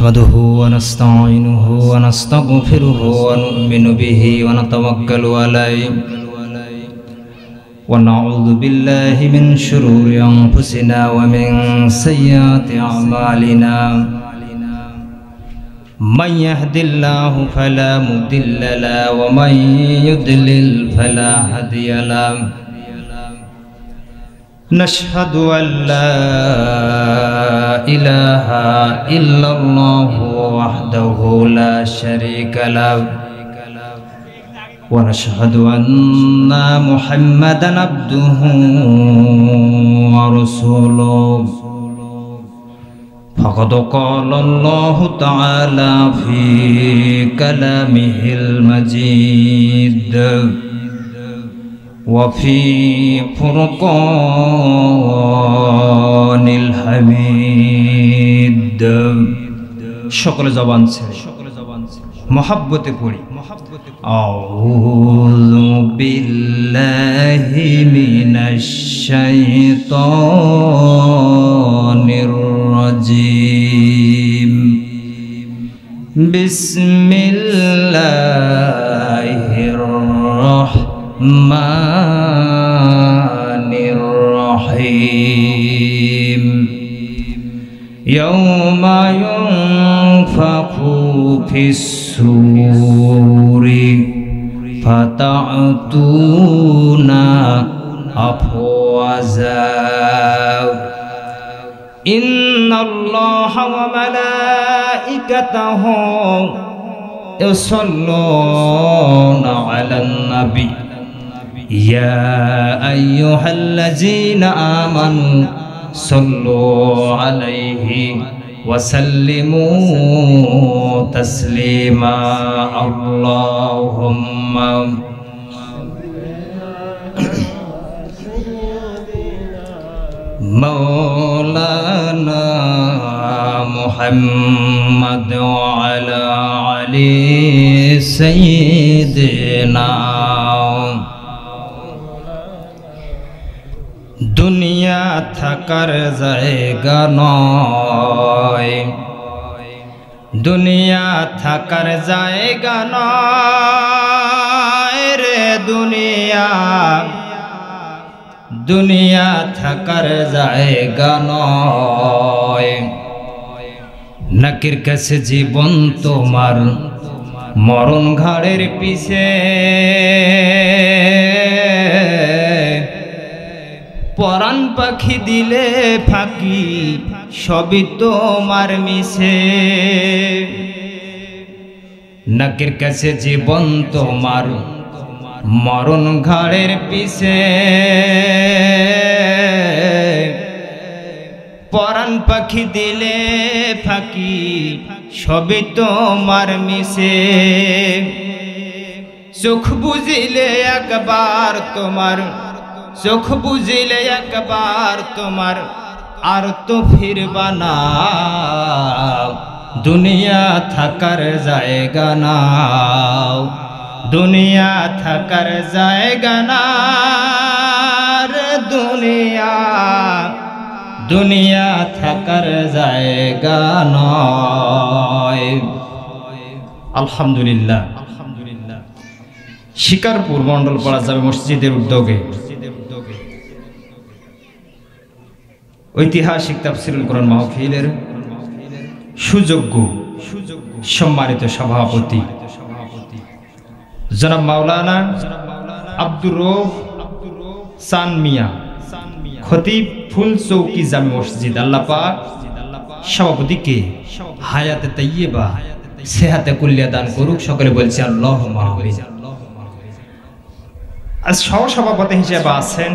نحمده ونستعينه ونستغفره ونؤمن به ونتوكل عليه ونعوذ بالله من شرور أنفسنا ومن سيئات أعمالنا من يهد الله فلا مضل له ومن يضلل فلا هادي له نشهد أن لا إله إلا الله وحده لا شريك له ونشهد أن محمدا عبده ورسوله فقد قال الله تعالى في كلامه المجيد وفي فرقان الحميد شكل زبان سے محبت پوری أعوذ بالله من الشيطان الرجيم بسم الله الرحمن الرحيم يوم ينفخ في الصور فتأتون أفواجا إن الله وملائكته يصلون على النبي يا أيها الذين آمنوا صلوا عليه وسلموا تسليما اللهم مولانا محمد وعلى علي سيدنا দুনিয়া থাকার জায়গা নয় দুনিয়া থাকার জায়গা নয় রে দুনিয়া দুনিয়া থাকার জায়গা নয় নাকির কাছে জীবন তোমার মরণ ঘাড়ের পিছে পরাণ পাখি দিলে ফাঁকি সবই তোমার মিশে নাকের কাছে জীবন তোমার মরণ ঘাড়ের পিছে পরাণ পাখি দিলে ফাঁকি সবই তোমার মিশে চোখ বুঝিলে একবার তোমার চোখ বুঝিলে একবার তোমার আর তো ফিরবা না দুনিয়া থাকার জায়গা না দুনিয়া থাকার জায়গা না রে দুনিয়া দুনিয়া থাকার জায়গা নয় আলহামদুলিল্লাহ শিকারপুর মন্ডল পাড়া যাবে মসজিদের উদ্যোগে ঐতিহাসিক তাফসীরুল কোরআন মাহফিলের সুযোগ্য সম্মানিত সভাপতি জনাব মাওলানা আব্দুর রউফ সান মিয়া খতিব ফুলচৌকি জামে মসজিদ আল্লাহ পাক সভাপতিকে হায়াতে তাইয়্যিবা সেহাতে কুল্লিয়া দান করুক সকলে বলছি আল্লাহুম্মা আমিন আজ সহসভাপতি হিসেবে আছেন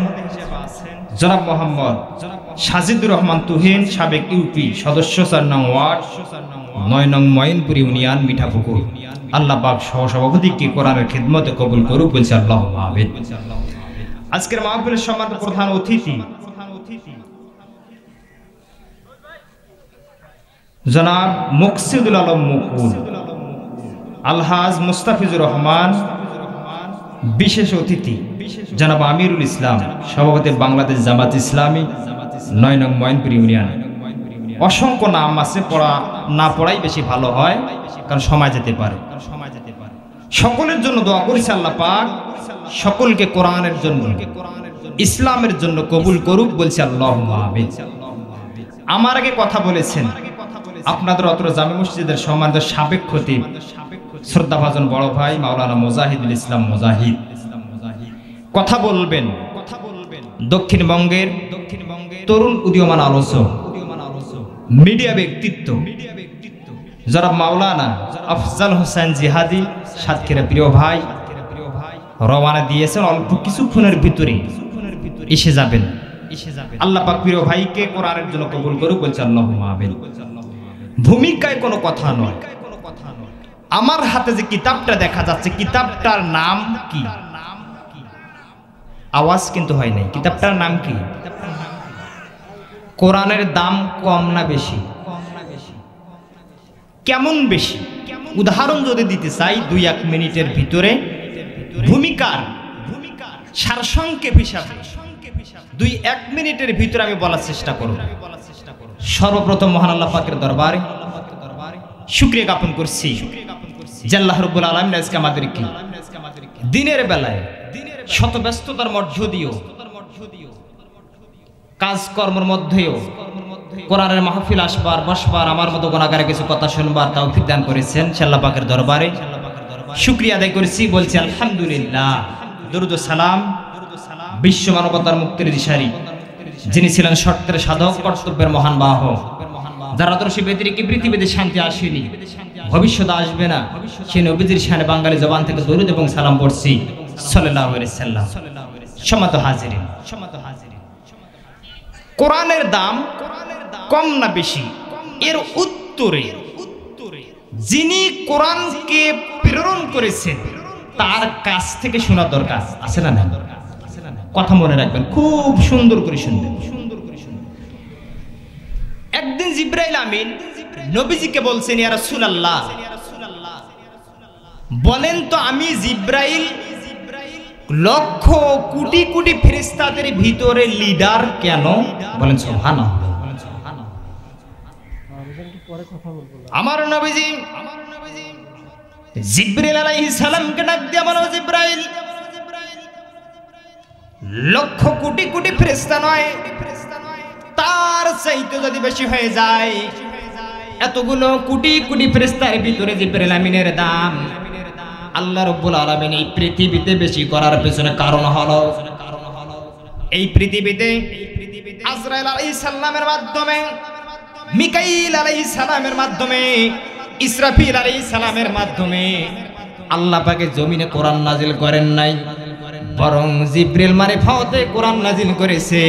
জনাব মোহাম্মদ সাজিদুর রহমান তুহিন সাবেক ইউপি সদস্য ৪ নং ওয়ার্ড ৯ নং মঈনপুর ইউনিয়ন মিঠাপুকুর আল্লাহ পাক সহসভাপতিকে কোরআনের খিদমতে কবুল করুক বলছি আল্লাহুম্মা আমিন আজকের মাহফিলের সম্মানিত প্রধান অতিথি জনাব মুকসিদুল আলম মুকুল আলহাজ মুস্তাফিজুর রহমান বিশেষ অতিথি জনাব আমিরুল ইসলাম সভাপতি বাংলাদেশ জামাত ইসলামী ৯ নং মঈনপুর ইউনিয়ন অসংখ্য নাম আছে, পড়া না পড়াই বেশি ভালো হয়, কারণ সময় যেতে পারে। সকলের জন্য দোয়া করেছি আল্লাহ পাক সকলকে কোরআনের জন্য, ইসলামের জন্য কবুল করুক, বলছি আল্লাহুম্মা আমিন। আমার আগে কথা বলেছেন আপনাদের অত্র জামে মসজিদের সম্মানিত সাবেক খতিব শ্রদ্ধাভাজন বড় ভাই মাওলানা মুজাহিদুল ইসলাম মুজাহিদ কথা বলবেন দক্ষিণবঙ্গের তরুণ উদীয়মান আলোচক, মিডিয়া ব্যক্তিত্ব যারা মাওলানা আফজাল হোসেন জিহাদি সাতক্ষীরা প্রিয় ভাই রওনা দিয়েছেন। অল্প কিছুক্ষণের ভিতরে এসে যাবেন। আল্লাহ পাক প্রিয় ভাইকে কোরআনের জন্য কবুল করুক, বলছে আল্লাহুম্মা আমিন। ভূমিকায় কোনো কথা নয়, আমার হাতে যে কিতাবটা দেখা যাচ্ছে কিতাবটার নাম কি? আওয়াজ কিন্তু হয় নাই। কিতাবটার নাম কি? কোরআনের দাম কম না বেশি? কেমন বেশি? উদাহরণ যদি দিতে চাই 2-1 মিনিটের ভিতরে ভূমিকার সারসংক্ষেপ হিসাবে 2-1 মিনিটের ভিতরে আমি বলার চেষ্টা করব। সর্বপ্রথম মহান আল্লাহ পাকের দরবারে শুকরিয়া জ্ঞাপন করছি যে আল্লাহ রাব্বুল আলামিন আজকে আমাদেরকে দিনের বেলায় শত ব্যস্ততার মধ্য দিয়েও কাজকর্মের মধ্যেও কোরআনের মাহফিল আসবার বসবার আমার মতো গুনাহগারের কিছু কথা শুনবার তৌফিক দান করেছেন। আল্লাহ পাকের দরবারে শুকরিয়া আদায় করেছি, বলছি আলহামদুলিল্লাহ। দরুদ ও সালাম বিশ্ব মানবতার মুক্তির দিশারি, যিনি ছিলেন শর্তের সাধক, কর্তব্যের মহান বাহক, যার আদর্শ ব্যতিরেকে পৃথিবীতে শান্তি আসেনি, ভবিষ্যতে আসবে না, সেই নবীজির শানে বাঙালি জবান থেকে দরুদ এবং সালাম পড়ছি সাল্লাল্লাহু আলাইহি সাল্লাম। সম্মানিত হাজিরিন, কোরআনের দাম কম না বেশি এর উত্তরে যিনি কোরআনকে প্রেরণ করেছেন তার কাছ থেকে শোনা দরকার আছে না? কথা মনে রাখবেন, খুব সুন্দর করে শুনবেন। একদিন জিবরাইল আমিন নবীজিকে বলছেন, ইয়া রাসূলুল্লাহ বলেন তো আমি জিবরাইল লক্ষ কোটি কোটি ফেরেশতাদের ভিতরে লিডার কেন? বলেন সুবহানাল্লাহ। আমার নবীজি জিবরাইল আলাইহিস সালামকে ডাক দিয়ে বলেন, জিবরাইল লক্ষ কোটি কোটি ফেরেশতা নয়, তার চাইতে যদি বেশি হয়ে যায়, এতগুলো কোটি কোটি ফেরেশতার ভিতরে জিবরাইল আমিনের দাম আল্লাহ রাব্বুল আলামিন এই পৃথিবীতে বেশি করার পেছনে কারণ হলো এই পৃথিবীতে আজরাইল আলাইহিস সালামের মাধ্যমে, মিকাইল আলাইহিস সালামের মাধ্যমে, ইসরাফিল আলাইহিস সালামের মাধ্যমে আল্লাহ পাকে জমিনে কোরআন নাজিল করেন নাই, বরং জিবরিল মারিফাতে কোরআন নাজিল করেছে।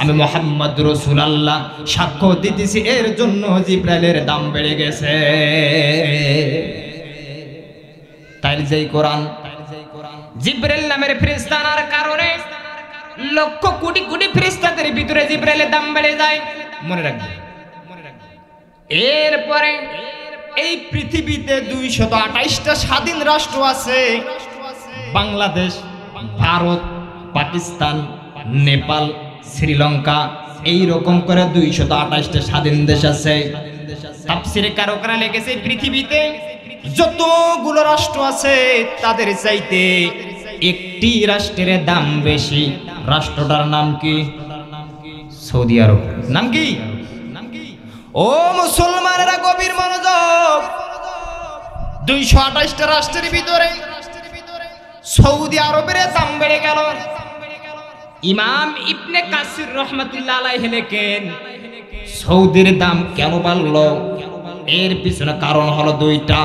আমি মুহাম্মদ রাসূলুল্লাহ সাক্ষ্য দিতেছি, এর জন্য জিবরাইলের দাম বেড়ে গেছে। তাই যেই কোরআন জিবরাইল নামের ফেরেশতা আনার কারণে লক্ষ কোটি কোটি ফেরেশতাদের ভিতরে জিবরাইলের দাম বেড়ে যায়। মনে রাখবেন। এরপরে এই পৃথিবীতে 228টা স্বাধীন রাষ্ট্র আছে। বাংলাদেশ, ভারত, পাকিস্তান, নেপাল, শ্রীলঙ্কা, এই রকম করে 228টা স্বাধীন দেশ আছে। তাফসীরে কারকরা লিখেছে পৃথিবীতে যতগুলো রাষ্ট্র আছে তাদের চাইতে একটি রাষ্ট্রের দাম বেশি। রাষ্ট্রটার নাম কি? সৌদি আরব। নাম কি? ও মুসলমানেরা গভীর মনোযোগ। 228টা রাষ্ট্রের ভিতরে সৌদি আরবের দাম বেড়ে গেল। ইমাম ইবনে কাসির রাহমাতুল্লাহ আলাইহি লেখেন, সৌদির দাম কেন বাড়লো? এর পিছনে কারণ হলো 2টা।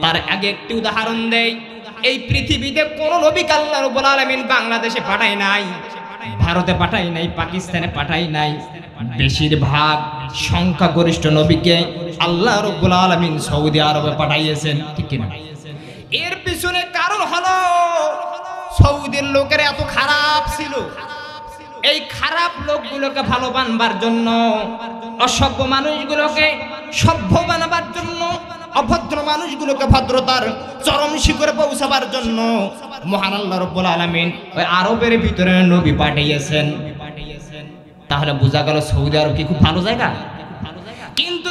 তার আগে একটি উদাহরণ দেই। এই পৃথিবীতে কোন নবীকে আল্লাহ রাব্বুল আলামিন বাংলাদেশে পাঠায় নাই, ভারতে পাঠায় নাই, পাকিস্তানে পাঠায় নাই। বেশিরভাগ সংখ্যাগরিষ্ঠ নবীকে আল্লাহ রাব্বুল আলামিন সৌদি আরবে পাঠাইয়েছেন, ঠিক কি না? এর পিছনে কারণ হলো সৌদির লোকেরা এত খারাপ ছিল। এই খারাপ লোকগুলোকে ভালো বানবার জন্য, অসভ্য মানুষগুলোকে সভ্য বানাবার জন্য, অভদ্র মানুষগুলোকে ভদ্রতার চরম শিখরে পৌঁছাবার জন্য মহান আল্লাহ রাব্বুল আলামিন ওই আরবের ভিতরে নবী পাঠিয়েছেন। তাহলে বোঝা গেল সৌদি আরব কি খুব ভালো জায়গা?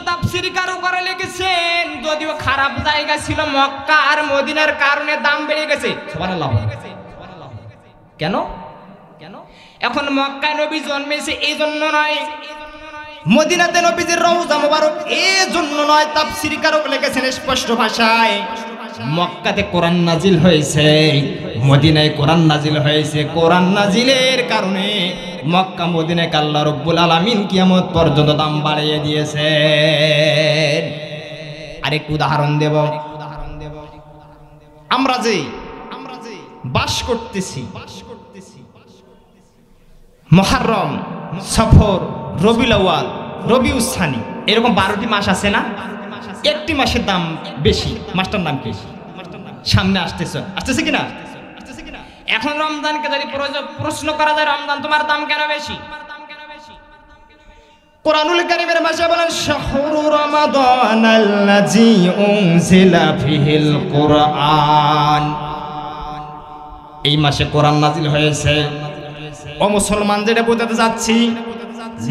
তাফসীরকারও করে লিখেছেন যদিও খারাপ জায়গা ছিল মক্কা আর মদিনার কারণে দাম বেড়ে গেছে। সুবহানাল্লাহ। কেন? এখন মক্কায় নবী জন্মেছে এই জন্য নয়, মদিনাতে নবীজির রওজা মোবারক এই জন্য নয়। তাফসীরকারও লিখেছেন স্পষ্ট ভাষায়, মক্কাতে কোরআন নাজিল হয়েছে, মদিনায় কোরআন নাজিল হয়েছে। কোরআন নাজিলের কারণে মক্কা মদিনাকে আল্লাহ রাব্বুল আলামিন কিয়ামত পর্যন্ত দাম বাড়িয়ে দিয়েছে। আরেকটু উদাহরণ দেব। আমরা যে বাস করতেছি মুহররম, সফর, রবিউল আউয়াল, রবিউস সানি, এরকম 12টি মাস আছে না? একটি মাসের দাম বেশি, মাসটার নাম কি? সামনে আসতেছে কিনা? এখন রমজানকে যদি প্রশ্ন করা যায়, রমজান তোমার দাম কেন বেশি? কোরআনুল কারীমের ভাষায় বলেন, শাহরু রমাদানাল্লাযী উনজিলা ফিহিল কুরআন। এই মাসে কোরআন নাজিল হয়েছে। ও মুসলমান, যেটা বোঝাতে যাচ্ছি,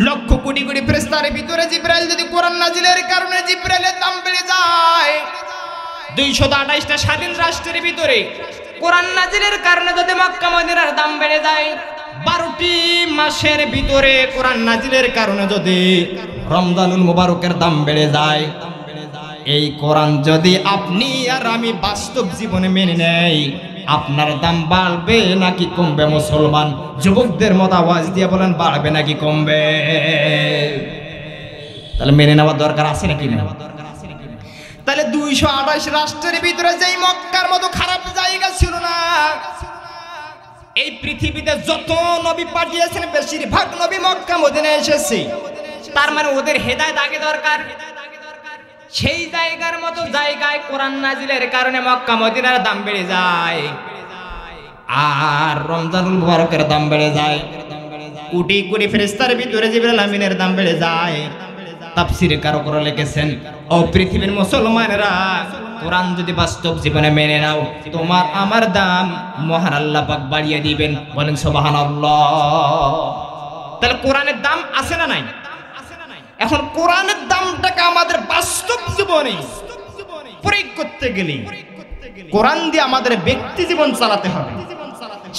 লক্ষ কোটি কোটি ফেরেশতার ভিতরে জিবরাইল যদি কোরআন নাজিলের কারণে জিবরাইলের দাম বেড়ে যায়, 228টা স্বাধীন রাষ্ট্রের ভিতরে কোরআন নাজিলের কারণে যদি মক্কা মদিনার দাম বেড়ে যায়, 12টি মাসের ভিতরে কোরআন নাজিলের কারণে যদি রমজানুল মুবারকের দাম বেড়ে যায়, এই কোরআন যদি আপনি আর আমি বাস্তব জীবনে মেনে নেই, আপনার দাম বাড়বে নাকি কমবে? মুসলমান যুবকদের মত আওয়াজ দিয়ে বলেন, বাড়বে নাকি কমবে? তাহলে মেনে নেওয়ার দরকার আছে নাকি না? তাহলে 228 রাষ্ট্রের ভিতরে যেই মক্কার মতো খারাপ জায়গা ছিল না, এই পৃথিবীতে যত নবী পাঠিয়েছেন বেশিরভাগ নবী মক্কা মদিনায় এসেছে। তার মানে ওদের হেদায়েত আগে দরকার। সেই জায়গার মতো জায়গায় কোরআন নাজিলের কারণে মক্কা মদিনার দাম বেড়ে যায় আর রমজানুল মুবারকের দাম বেড়ে যায়। কোটি কোটি ফেরেশতার ভিতরে জিবরাইল আমিনের দাম বেড়ে যায়। তাফসীরকারও করে লিখেছেন, ও পৃথিবীর মুসলমানেরা, কোরআন যদি বাস্তব জীবনে মেনে নাও, তোমার আমার দাম মহান আল্লাহ পাক বাড়িয়ে দিবেন। বলেন সুবহানাল্লাহ। তাহলে কোরআনের দাম আছে না নাই? এখন কোরআনের দামটাকে আমাদের বাস্তব জীবনে প্রয়োগ করতে গেলে কোরআন দিয়ে আমাদের ব্যক্তি জীবন চালাতে হবে,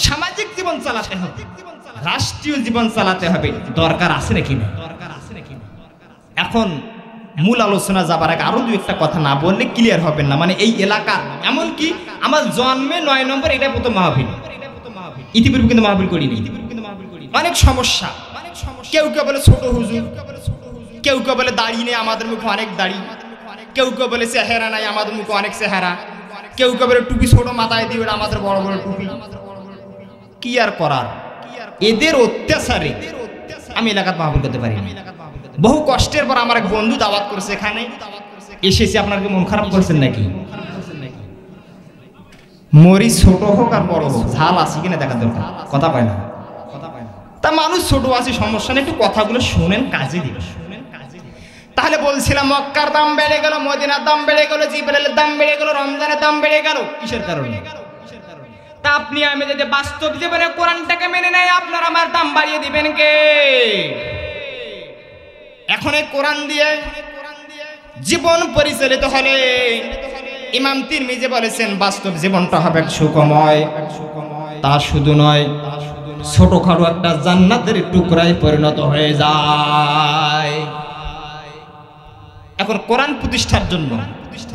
সামাজিক জীবন চালাতে হবে, রাষ্ট্রীয় জীবন চালাতে হবে। দরকার আছে নাকি না? এখন মূল আলোচনা যাবার আগে আরো 2-1টা কথা না বললে ক্লিয়ার হবে না। মানে এই এলাকার, এমনকি আমার জন্মে 9 নম্বর, এটা প্রথম মাহফিল, ইতিপূর্বে কিন্তু মাহফিল করিনি। অনেক সমস্যা, কেউ কেউ বলে ছোট হুজুর, কেউ কেউ বলে দাড়ি নেই, আমাদের মুখে অনেক দাড়ি, কেউ কেউ বলে চেহারা নাই, আমাদের মুখে অনেক চেহারা, কেউ কেউ বলে টুপি ছোট মাথায় দিয়ে, আমাদের বড় বড় টুপি। কি আর করার, এদের অত্যাচারে আমি এলাকার মাহফিল করতে পারি। বহু কষ্টের পর আমার এক বন্ধু দাওয়াত করেছে, এখানে এসেছি। আপনার কি মন খারাপ করছেন নাকি? মরি ছোট হোক আর বড় হোক, ঝাল আছে কিনা দেখা দরকার। কথা পায় না, তা মানুষ ছোট আছে, সমস্যা নেই, একটু কথাগুলো শুনেন, কাজে দিবে। তাহলে বলছিলাম, মক্কার দাম বেড়ে গেল, মদিনার দাম বেড়ে গেল, জিবরাইলের দাম বেড়ে গেল, রমজানের দাম বেড়ে গেল। কিসের কারণে? তা আপনি আমি যদি বাস্তব জীবনে কোরআনটাকে মেনে নেই, আপনার আমার দাম বাড়িয়ে দিবেন কে? এখন এই কোরআন দিয়ে জীবন পরিচালিত হলে ইমাম তিরমিজি বলেছেন, বাস্তব জীবনটা হবে সুখময়। তা শুধু নয়, ছোটখাটো একটা জান্নাতের টুকরায় পরিণত হয়ে যায়। এখন কোরআন প্রতিষ্ঠার জন্য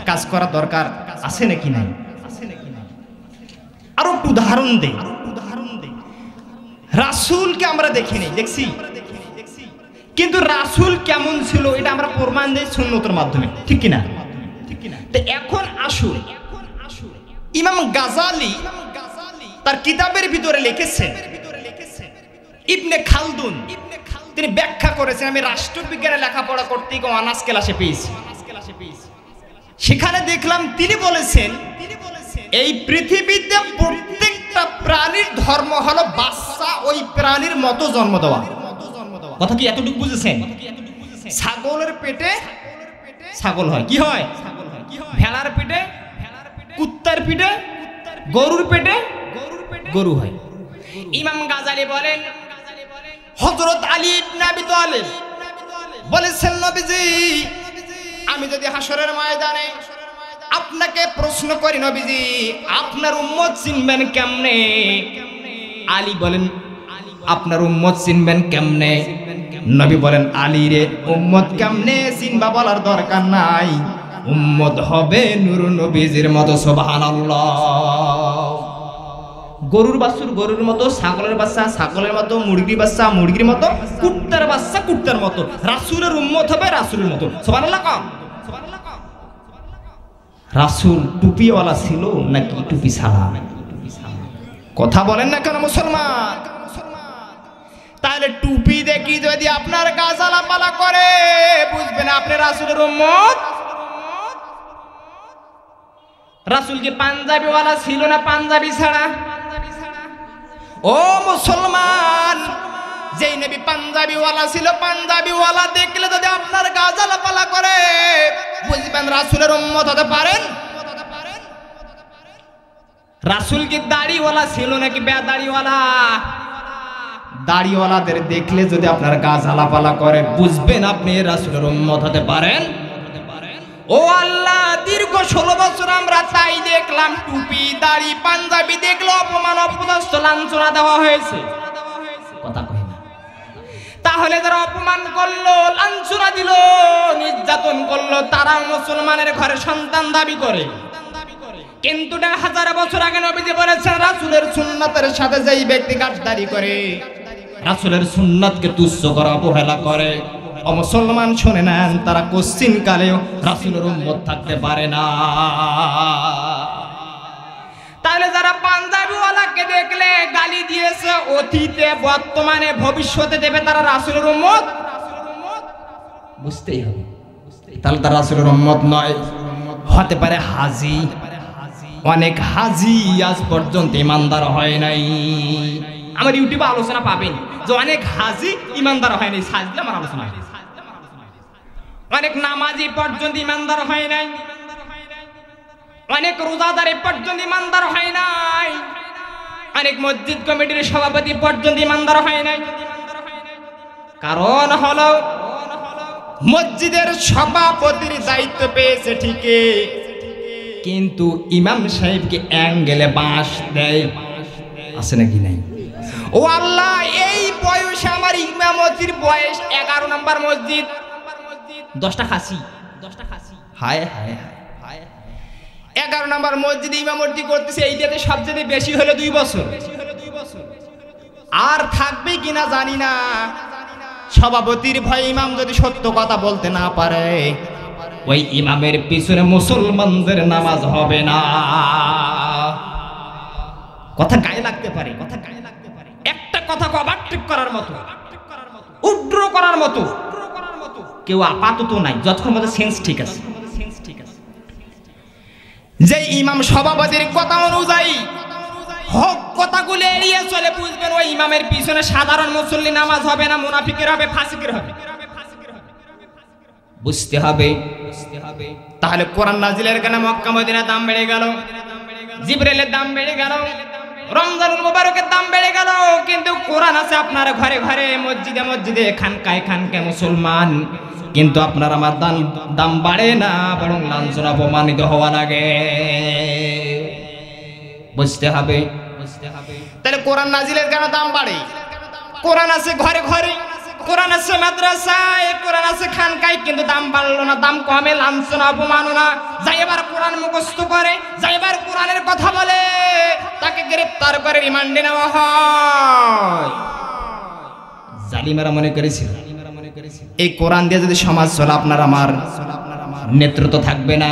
কাজ করা দরকার আছে নাকি নাই? আরো একটু উদাহরণ দেই। রাসূলকে আমরা দেখিনি, দেখছি, কিন্তু রাসূল কেমন ছিল এটা আমরা প্রমাণ দেই সুন্নতের মাধ্যমে, ঠিক কিনা? তো এখন আসুন, ইমাম গাজালি তার কিতাবের ভিতরে লিখেছেন, ইবনে খালদুন তিনি ব্যাখ্যা করেছেন। আমি রাষ্ট্রবিজ্ঞানে লেখাপড়া করতে গিয়ে অনার্স ক্লাসে পেয়েছি, সেখানে দেখলাম তিনি বলেছেন, এই পৃথিবীতে প্রত্যেকটা প্রাণীর ধর্ম হলো বাচ্চা ওই প্রাণীর মতো জন্ম দেওয়া। কথা কি এতটুকু বুঝেছেন? ছাগলের পেটে ছাগল হয়, কি হয়? ভেড়ার পেটে, কুত্তার পেটে, গরুর পেটে গরু হয়। ইমাম গাজালি বলেন, হযরত আলী ইবনে আবি তালিব বলেছেন, নবীজি আমি যদি হাসরের ময়দানে আপনাকে প্রশ্ন করি নবীজি আপনার উম্মত চিনবেন কেমনে, আলী বলেন আপনার উম্মত চিনবেন কেমনে? নবী বলেন আলী রে উম্মত কেমনে চিনবা বলার দরকার নাই, উম্মত হবে নূর নবীজির মতো। সুবহানাল্লাহ। গরুর বাছুর গরুর মতো, ছাগলের বাচ্চা ছাগলের মতো, মুরগির বাচ্চা মুরগির মতো, কুত্তার বাচ্চা কুত্তার মতো। রাসূলের উম্মত হবে রাসূলের মতো। সুবহানাল্লাহ। কম রাসূল টুপিওয়ালা ছিল নাকি টুপি ছাড়া? কথা বলেন না কেন মুসলমান? তাহলে টুপি দেখি যদি আপনার গা জ্বালাপালা করে বুঝবেন আপনি রাসূলের উম্মত। রাসূল কি পাঞ্জাবিওয়ালা ছিল না পাঞ্জাবি ছাড়া? ও মুসলমান, যেই নবী পাঞ্জাবিওয়ালা ছিল, পাঞ্জাবিওয়ালা দেখলে যদি আপনার গা জ্বালাপালা করে বুঝবেন রাসূলের উম্মত হতে পারেন। রাসূল কি দাড়িওয়ালা ছিল নাকি বেদাড়িওয়ালা? দাড়িওয়ালাদের দেখলে যদি আপনার গা জ্বালাপালা করে বুঝবেন আপনি রাসূলের উম্মত হতে পারেন। ও আল্লাহ, দীর্ঘ 16 বছর আমরা তাই দেখলাম, টুপি দাড়ি পাঞ্জাবি দেখলো অপমান অপদস্থ লাঞ্ছনা দেওয়া হয়েছে। কথা কই না? তাহলে যারা অপমান করলো, লাঞ্ছনা দিল, নির্যাতন করলো, তারা মুসলমানের ঘরে সন্তান দাবি করে। কিন্তু 1000 বছর আগে নবীজি বলেছেন রাসূলের সুন্নাতের সাথে যেই ব্যক্তি গাদ্দারি করে, রাসূলের সুন্নাতকে তুচ্ছ করে অবহেলা করে, ও মুসলমান শুনে নেন, তারা কোশ্চিন কালেও রাসূলের উম্মত থাকতে পারে না। তাহলে যারা পাঞ্জাবিওয়ালাকে দেখলে গালি দিয়েছে, অতীতে বর্তমানে ভবিষ্যতে দেবে, তারা রাসূলের উম্মত বুঝতেই হবে। তাহলে তারা রাসূলের উম্মত নয়। হতে পারে হাজী, অনেক হাজী আজ পর্যন্ত ইমানদার হয় নাই। আমার ইউটিউবে আলোচনা পাবেন যে অনেক হাজী ইমানদার হয় নাই, সাজলে আমার আলোচনা। অনেক নামাজি পর্যন্ত ইমানদার হয় নাই, অনেক রোজাদার পর্যন্ত ইমানদার হয় নাই, অনেক মসজিদ কমিটির সভাপতি পর্যন্ত ইমানদার হয় নাই। কারণ হলো মসজিদের সভাপতির দায়িত্ব পেয়েছে ঠিকই, কিন্তু ইমাম সাহেবকে অ্যাঙ্গেলে বাঁশ দেয়, আছে নাকি নাই? ও আল্লাহ, এই বয়সে আমার ইমামতির বয়স 11 নম্বর মসজিদ, 10টা খাসি, হায় হায় হায়, 11 নম্বর মসজিদে ইমামতি করতেছে, এইটাতে সবচেয়ে বেশি হলো 2 বছর। আর থাকবে কিনা জানি না। সভাপতির ভয় ইমাম যদি সত্য কথা বলতে না পারে, ওই ইমামের পিছনে মুসলমানদের নামাজ হবে না। কথা গায়ে লাগতে পারে, একটা কথা ওভারটেক করার মতো, উড্র করার মতো কেউ আপাতত নাই, যতক্ষণ মধ্যে সেন্স ঠিক আছে। যে ইমাম সভাপতির কথা অনুযায়ী হক কথাগুলো এড়িয়ে চলে, বুঝবেন ওই ইমামের পিছনে সাধারণ মুসল্লি নামাজ হবে না, মুনাফিকের হবে, ফাসিকের হবে। বুঝতে হবে। তাহলে কোরআন নাজিলের কারণে মক্কা মদিনার দাম বেড়ে গেল, জিবরাইলের দাম বেড়ে গেল, রমজানুল মুবারকের দাম বেড়ে গেল, কিন্তু কোরআন আছে আপনার ঘরে ঘরে, মসজিদে মসজিদে, খানকায় খানকায় মুসলমান, কিন্তু আপনার আমার দাম বাড়ে না, বরং লাঞ্ছনা অপমানিত হওয়া লাগে। বুঝতে হবে। তাহলে কোরআন নাজিলের কেন দাম বাড়ে? কোরআন আছে ঘরে ঘরে, কোরআন আছে মাদ্রাসায়, কোরআন আছে খানকায়, কিন্তু দাম বাড়লো না, দাম কমে, লাঞ্ছনা অপমাননা। যাই এবার কোরআন মুখস্থ করে, যাই এবার কোরআনের কথা বলে, তাকে গ্রেফতার করে রিমান্ডে নেওয়া হয়। জালিমেরা মনে করেছিল এই কোরআন দিয়ে যদি সমাজ চলে, আপনার আমার নেতৃত্ব থাকবে না।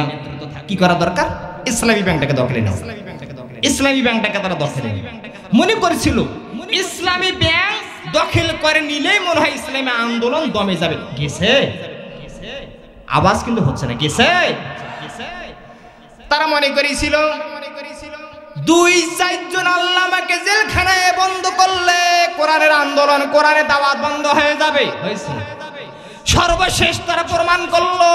কি করা দরকার? ইসলামী ব্যাংকটাকে দখলে নাও। ইসলামী ব্যাংকটাকে তারা দখলে মনে করেছিল, ইসলামী ব্যাংক দখল করে নিলেই মনে হয় ইসলামী আন্দোলন দমে যাবে। গেছে, আওয়াজ কিন্তু হচ্ছে না। গেছে। তারা মনে করেছিল 2-4 জন আল্লামাকে জেলখানায় বন্ধ করলে কোরআনের আন্দোলন, কোরআনের দাওয়াত বন্ধ হয়ে যাবে। হয়েছে। সর্বশেষ তারা প্রমাণ করলো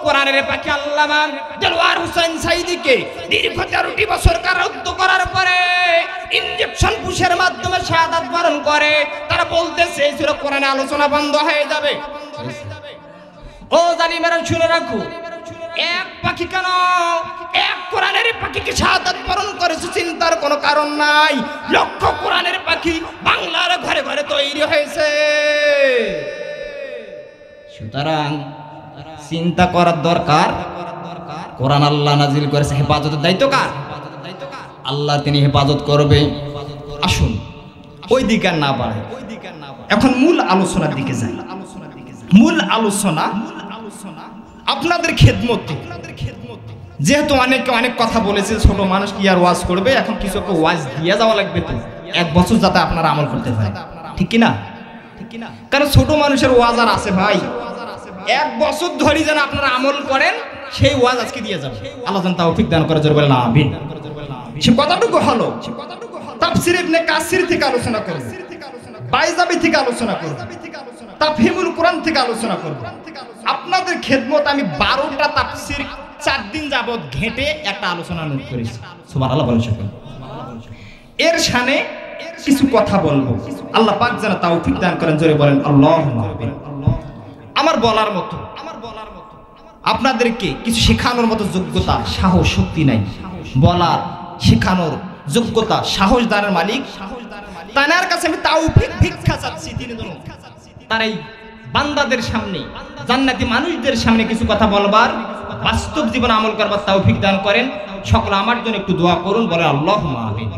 কোরআনের পাখি আল্লামা দেলোয়ার হোসেন সাইদিকে দীর্ঘ 13টি বছর কারারুদ্ধ করার পরে ইনজেকশন পুশের মাধ্যমে শাহাদাত বরণ করে। তারা বলতেছে ছিল কোরআনে আলোচনা বন্ধ হয়ে যাবে। ও জালিমেরা শুনে রাখো, এক পাখি কেন, এক কোরআনের পাখিকে শাহাদাত বরণ করেছে চিন্তার কোনো কারণ নাই। লক্ষ কোরআনের পাখি বাংলার ঘরে ঘরে তৈরি হয়েছে। সুতরাং চিন্তা করার দরকার। কোরআন আল্লাহ নাজিল করেছে, হেফাজতের দায়িত্ব কার? আল্লাহ, তিনি হেফাজত করবে। আসুন ওই দিকে না বাড়াই, এখন মূল আলোচনার দিকে যাই। মূল আলোচনা আপনাদের খেদমতে। যেহেতু অনেকে অনেক কথা বলেছে, ছোট মানুষ কি আর ওয়াজ করবে, এখন কিছু একটা ওয়াজ দিয়ে যাওয়া লাগবে তো, এক বছর যাতে আপনারা আমল করতে পারেন, ঠিক কিনা? কারণ ছোট মানুষের ওয়াজ আর আছে ভাই, এক বছর ধরে যেন আপনারা আমল করেন, সেই ওয়াজ আজকে দিয়ে যাবে। আল্লাহ যেন তৌফিক দান করে, জোরে বলেন আমিন। সে কথাটুকু হলো তাফসীর ইবনে কাসির থেকে আলোচনা করব, বাইজাবি থেকে আলোচনা করব, তাফহিমুল কোরআন থেকে আলোচনা করব। আপনাদের খেদমত আমি 12টা তাফসীর 4 দিন যাবত ঘেঁটে একটা আলোচনা নোট করেছি। সুবহানাল্লাহ বলেন সকলে। এর শানে কিছু কথা বলবো, আল্লাহ পাক যেন তৌফিক দান করেন, জোরে বলেন আল্লাহুম্মা আমিন। আমার বলার মতো আপনাদেরকে কিছু শেখানোর মতো যোগ্যতা, সাহস, শক্তি নাই। বলার, শেখানোর যোগ্যতা, সাহস দানের মালিক তার কাছে আমি তৌফিক ভিক্ষা চাচ্ছি। তিনি যেন তার এই বান্দাদের সামনে, জান্নাতি মানুষদের সামনে কিছু কথা বলবার, বাস্তব জীবনে আমল করবার তৌফিক দান করেন। সকলে আমার জন্য একটু দোয়া করুন, বলে আল্লাহুম্মা আমিন।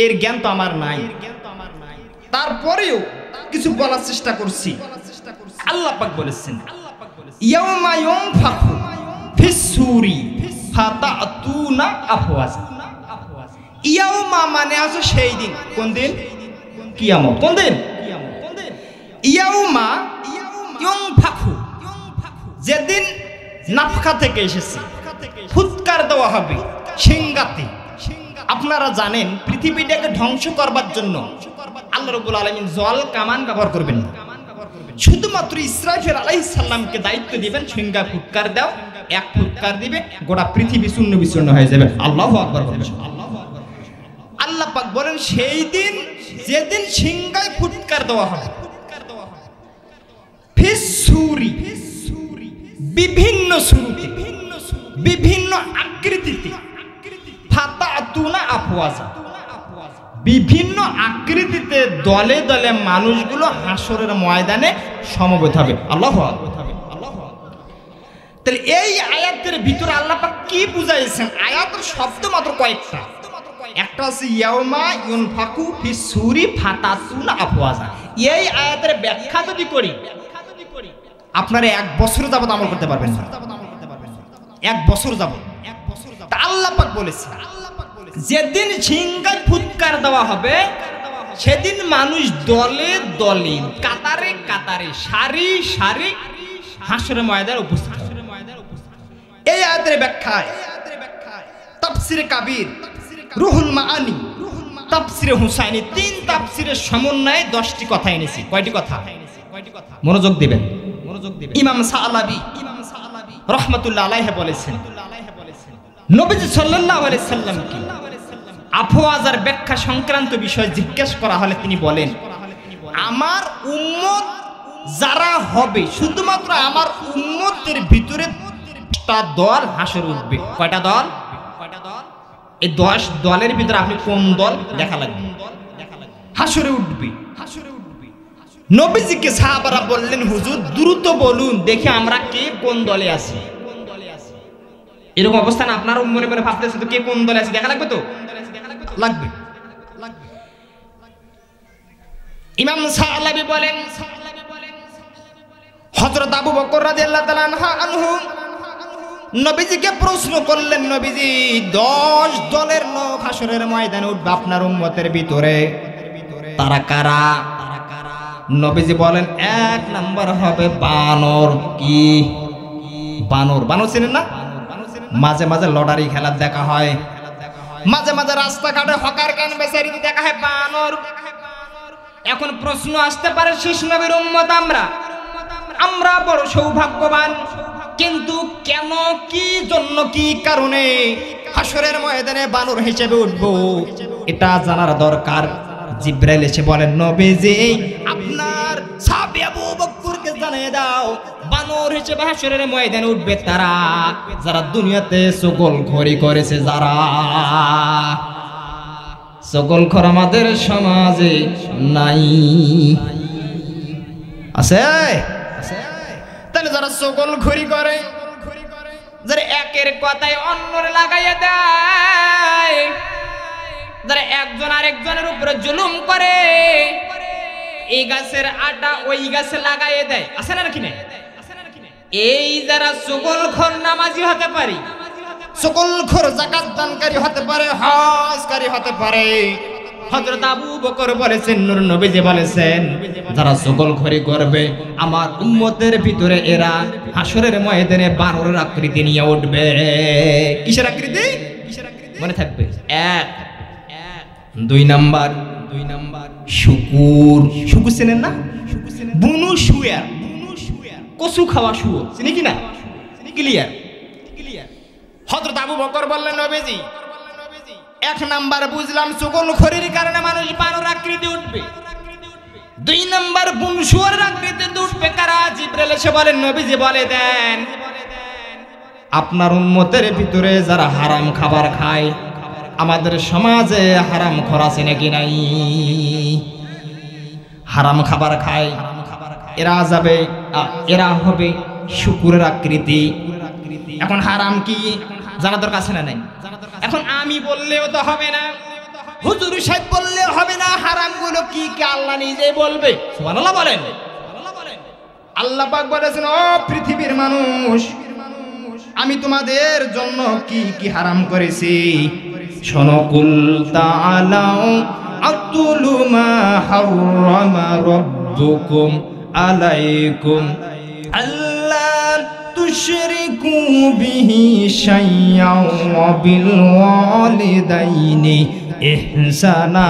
এর জ্ঞান তো আমার নাই, তারপরেও কিছু বলার চেষ্টা করছি। আল্লাহ পাক বলেছেন, ইয়াউমা ইউনফাখু ফিস-সূরি ফাতাতুনা আফওয়াজা। ইয়াউমা মানে আছে সেই দিন। কোন দিন? কিয়ামত। কোন দিন? ইয়াউমা ইউনফাখু, যেদিন নাফখা থেকে এসেছে, ফুৎকার দেওয়া হবে সিংগাতে। আপনারা জানেন পৃথিবীটাকে ধ্বংস করবার জন্য আল্লাহ রাব্বুল আলামিন জল কামান ব্যবহার করবেন না, শুধুমাত্র ইসরাফিল আলাইহিস সালামকে দায়িত্ব দিবেন, সিংহা ফুৎকার দাও, এক ফুৎকার দিবে, গোটা পৃথিবী শূন্য বিচূর্ণ হয়ে যাবে। আল্লাহু আকবার বলবেন। আল্লাহ পাক বলেন, সেই দিন যেদিন সিংহায় ফুৎকার দেওয়া হবে, ফিস-সূরি, বিভিন্ন শুরুতে, বিভিন্ন আকৃতিতে, ফাতাতুনা আফওয়াজা, বিভিন্ন আকৃতিতে দলে দলে মানুষগুলো হাসরের ময়দানে সমবেত হবে। আল্লাহু আকবার। তাহলে এই আয়াতের ভিতরে আল্লাহ পাক কি বুঝাইছেন? আয়াতের শব্দ মাত্র কয়েকটা। একটা আছে ইয়াউমা ইউনফাকু ফিস-সূরি ফাতাতুনা আফওয়াজা। এই আয়াতের ব্যাখ্যা যদি করি, আপনারা 1 বছর যাবত আমল করতে পারবেন না। 1 বছর যাবত। তা আল্লাহ পাক বলেছেন, যেদিন সিংহায় ফুৎকার দেওয়া হবে, সেদিন মানুষ দলে দলে, কাতারে কাতারে, সারি সারি হাসরের ময়দানে উপস্থিত হবে। এই আয়াতের ব্যাখ্যায় তাফসীরে কাবীর, রুহুল মাআনি, তাফসীরে হুসাইনি, 3 তাফসীরের সমন্বয়ে 10টি কথা এনেছি। কয়টি কথা? মনোযোগ দিবেন। ইমাম সালাবি রাহমাতুল্লাহ আলাইহি বলেছেন, নবীজি সাল্লাল্লাহু আলাইহি সাল্লামকে আফওয়াজার ব্যাখ্যা সংক্রান্ত বিষয় জিজ্ঞেস করা হলে তিনি বলেন, আমার উম্মত যারা হবে, শুধুমাত্র আমার উম্মতের ভিতরে 10টা দল হাসরে উঠবে। কয়টা দল? এই 10 দলের ভিতরে আপনি কোন দল দেখা লাগবে? হাসরে উঠবে। নবীজিকে সাহাবারা বললেন, হুজুর দ্রুত বলুন দেখি আমরা কে কোন দলে আছি। এরকম অবস্থান আপনারা মনে মনে ভাবতেছেন, তো কে কোন দলে আছে দেখা লাগবে? তো লাগবে। ইমাম সালাবি বলেন, হযরত আবু বকর রাদিয়াল্লাহু তাআলা আনহু নবীজিকে প্রশ্ন করলেন, নবীজি 10 দলের লোক হাসরের ময়দানে উঠবে আপনার উম্মতের ভিতরে, তারা কারা? নবীজি বলেন, 1 নাম্বার হবে বানর। কি বানর? বানর চিনেন না? মাঝে মাঝে লটারি খেলা দেখা হয়, মাঝে মাঝে রাস্তাঘাটে হকার কেন বেচারি দেখা হয় বানর। এখন প্রশ্ন আসতে পারে, শীষ নবীর উম্মত আমরা বড় সৌভাগ্যবান, কিন্তু কেন, কি জন্য, কি কারণে হাসরের ময়দানে বানর হিসেবে উঠবো, এটা জানার দরকার। জিব্রাইল এসে বলেন, নবীজি আপনার সাহাবী আবু বকরকে জানিয়ে দাও, বানর হিসেবে হাসরের ময়দানে উঠবে তারা যারা দুনিয়াতে চগলখড়ি করেছে, যারা চগলখড় আমাদের সমাজে নাই, আছে? তাহলে যারা চগলখড়ি করে, যারা একের কথায় অন্যরে লাগাইয়া দেয়, যারা একজন আরেকজনের উপরে জুলুম করে, এই গাছের আটা ওই গাছে লাগাইয়ে দেয়, আছে না কি না? এই যারা চগলখোর নামাজি হতে পারে, চগলখোর যাকাত দানকারী হতে পারে, হজকারী হতে পারে। হযরত আবু বকর বলেছেন, নূর নবীজি বলেছেন, যারা চগলখড়ি করবে আমার উম্মতের ভিতরে এরা হাসরের ময়দানে বানরের আকৃতি নিয়ে উঠবে। কিসের আকৃতি? মনে থাকবে। এক, দুই নাম্বার শুকুর। শুকুর চেনেন না? বুনু শুয়ার, কচু খাওয়া শুয়োর, চিনি কি না? ক্লিয়ার। হযরত আবু বকর বললেন, নবীজি এক নাম্বার বুঝলাম চগলখড়ির কারণে মানুষ বানর আকৃতি উঠবে, দুই নাম্বার বুনু শুয়োরের আকৃতিতে উঠবে কারা? জিবরাইল এসে বলেন, নবীজি বলে দেন আপনার উম্মতের ভিতরে যারা হারাম খাবার খায়, আমাদের সমাজে হারাম খোর আছে নাকি নাই? হারাম খাবার খায়, এরা যাবে, এরা হবে শুকুরের আকৃতি। এখন হারাম কি জানা দরকার আছে না নাই? এখন আমি বললেও তো হবে না, হুজুর সাহেব বললেও হবে না, হারাম গুলো কি কি আল্লাহ নিজেই বলবে। সুবহানাল্লাহ বলেন। আল্লাহ পাক বলেছেন, ও পৃথিবীর মানুষ, আমি তোমাদের জন্য কি কি হারাম করেছি শোনো। কুল তাআলাউ আতুলু মা হারামা রাব্বুকুম আলাইকুম আল্লা তুশরিকু বিহি শাইয়্যান ওয়া বিল ওয়ালিদাইনি ইহসানা।